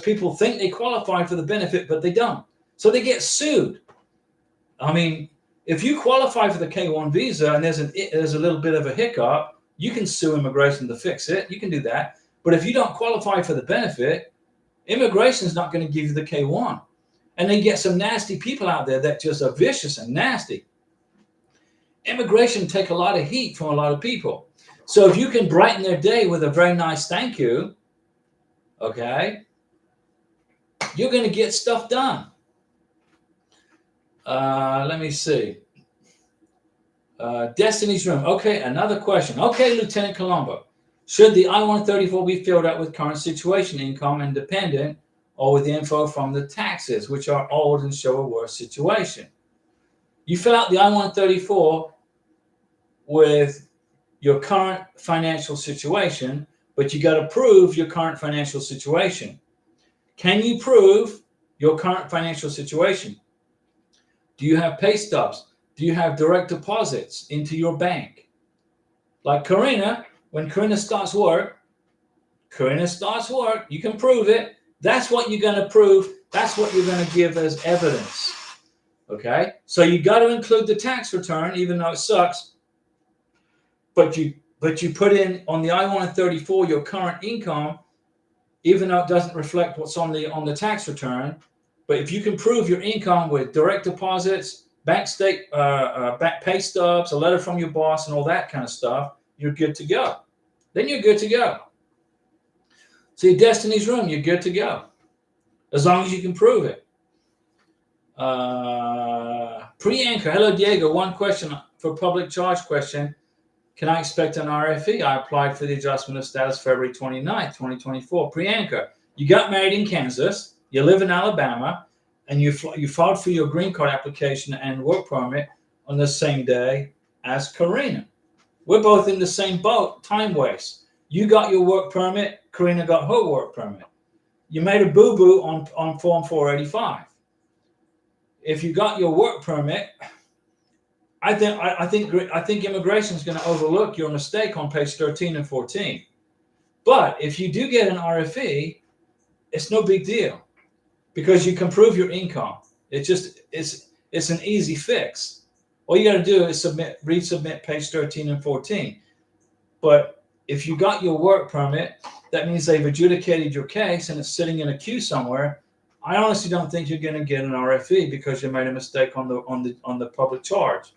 people think they qualify for the benefit, but they don't. So they get sued. I mean, if you qualify for the K1 visa and there's a little bit of a hiccup, you can sue immigration to fix it. You can do that. But if you don't qualify for the benefit, immigration is not going to give you the K1. And they get some nasty people out there that just are vicious and nasty. Immigration take a lot of heat from a lot of people. So if you can brighten their day with a very nice thank you, okay, you're going to get stuff done. Let me see. Destiny's Room. Okay, another question. Okay, Lieutenant Colombo. Should the I-134 be filled out with current situation, income, and dependent, or with the info from the taxes, which are old and show a worse situation. You fill out the I-134 with your current financial situation, but you got to prove your current financial situation. Can you prove your current financial situation? Do you have pay stubs? Do you have direct deposits into your bank? Like Karina, when Karina starts work, you can prove it. That's what you're going to prove. That's what you're going to give as evidence. Okay? So you got to include the tax return, even though it sucks. But you put in on the I-134 your current income, even though it doesn't reflect what's on the tax return. But if you can prove your income with direct deposits, bank pay stubs, a letter from your boss, and all that kind of stuff, you're good to go. Then you're good to go. So your Destiny's Room, you're good to go, as long as you can prove it. Pre-anchor, hello Diego. One question for public charge question. Can I expect an RFE? I applied for the adjustment of status February 29th, 2024. Pre-anchor, you got married in Kansas, you live in Alabama, and you filed for your green card application and work permit on the same day as Karina. We're both in the same boat, time waste. You got your work permit, Karina got her work permit. You made a boo-boo on Form 485. If you got your work permit, I think immigration is going to overlook your mistake on page 13 and 14. But if you do get an RFE, it's no big deal because you can prove your income. It's an easy fix. All you got to do is resubmit page 13 and 14. But if you got your work permit, that means they've adjudicated your case and it's sitting in a queue somewhere. I honestly don't think you're going to get an RFE because you made a mistake on the public charge.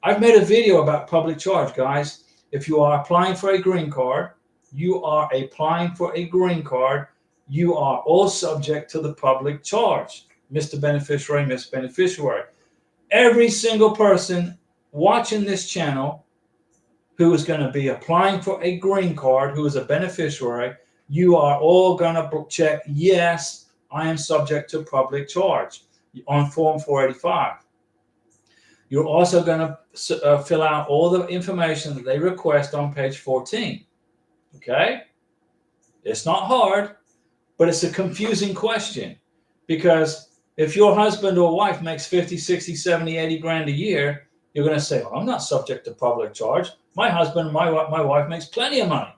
I've made a video about public charge, guys. If you are applying for a green card, you are all subject to the public charge. Mr. Beneficiary, Miss Beneficiary. Every single person watching this channel who is going to be applying for a green card, who is a beneficiary, you are all going to check, yes, I am subject to public charge on Form 485. You're also going to fill out all the information that they request on page 14. Okay? It's not hard, but it's a confusing question because if your husband or wife makes 50, 60, 70, 80 grand a year, you're going to say, well, I'm not subject to public charge. My husband and my wife makes plenty of money.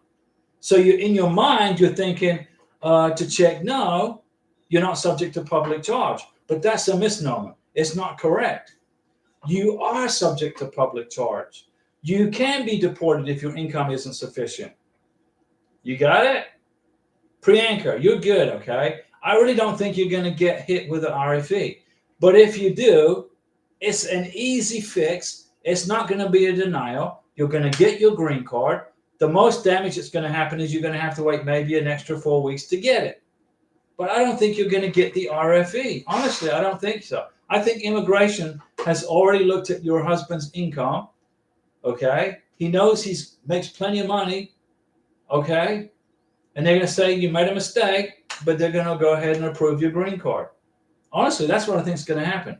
So in your mind, you're thinking to check, no, you're not subject to public charge. But that's a misnomer. It's not correct. You are subject to public charge. You can be deported if your income isn't sufficient. You got it? Pre-anchor, you're good, okay? I really don't think you're going to get hit with an RFE. But if you do, it's an easy fix. It's not going to be a denial. You're going to get your green card. The most damage that's going to happen is you're going to have to wait maybe an extra 4 weeks to get it. But I don't think you're going to get the RFE. Honestly, I don't think so. I think immigration has already looked at your husband's income, okay? He knows he makes plenty of money, okay? And they're going to say you made a mistake, but they're going to go ahead and approve your green card. Honestly, that's what I think is going to happen.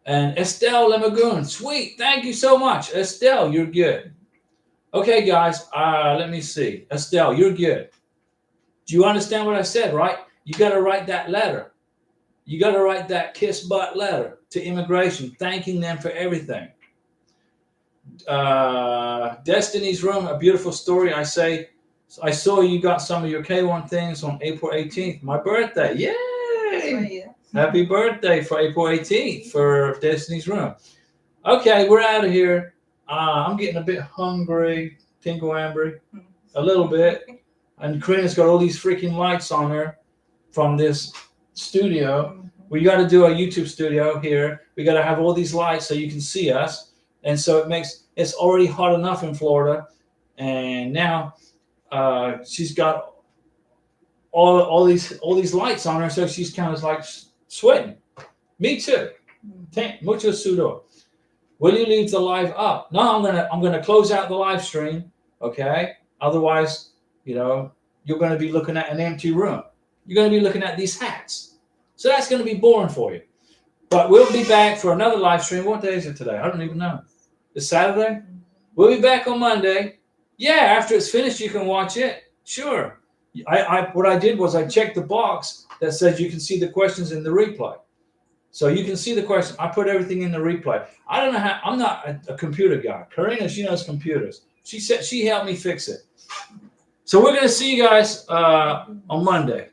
And Estelle Lemagoon, sweet, thank you so much. Estelle, you're good. Okay, guys, let me see. Estelle, you're good. Do you understand what I said, right? You got to write that letter. You got to write that kiss butt letter to immigration, thanking them for everything. Destiny's Room, a beautiful story. I saw you got some of your K1 things on April 18th, my birthday. Yay! Happy birthday for April 18th for Destiny's Room. Okay, we're out of here. I'm getting a bit hungry, Tingle Ambry, a little bit. And Karina's got all these freaking lights on her from this studio. We got to do a YouTube studio here. We got to have all these lights so you can see us. And so it's already hot enough in Florida. And now she's got all these lights on her. So she's kind of like sweating. Me too. Mucho sudor. Will you leave the live up? No, I'm gonna close out the live stream. Okay. Otherwise, you're going to be looking at an empty room. you're going to be looking at these hats. So that's going to be boring for you. But we'll be back for another live stream. What day is it today? I don't even know. It's Saturday? We'll be back on Monday. Yeah, after it's finished, you can watch it. Sure. What I did was I checked the box that says you can see the questions in the replay. So you can see the question. I put everything in the replay. I don't know how. I'm not a computer guy. Karina, she knows computers. She said she helped me fix it. So we're going to see you guys on Monday.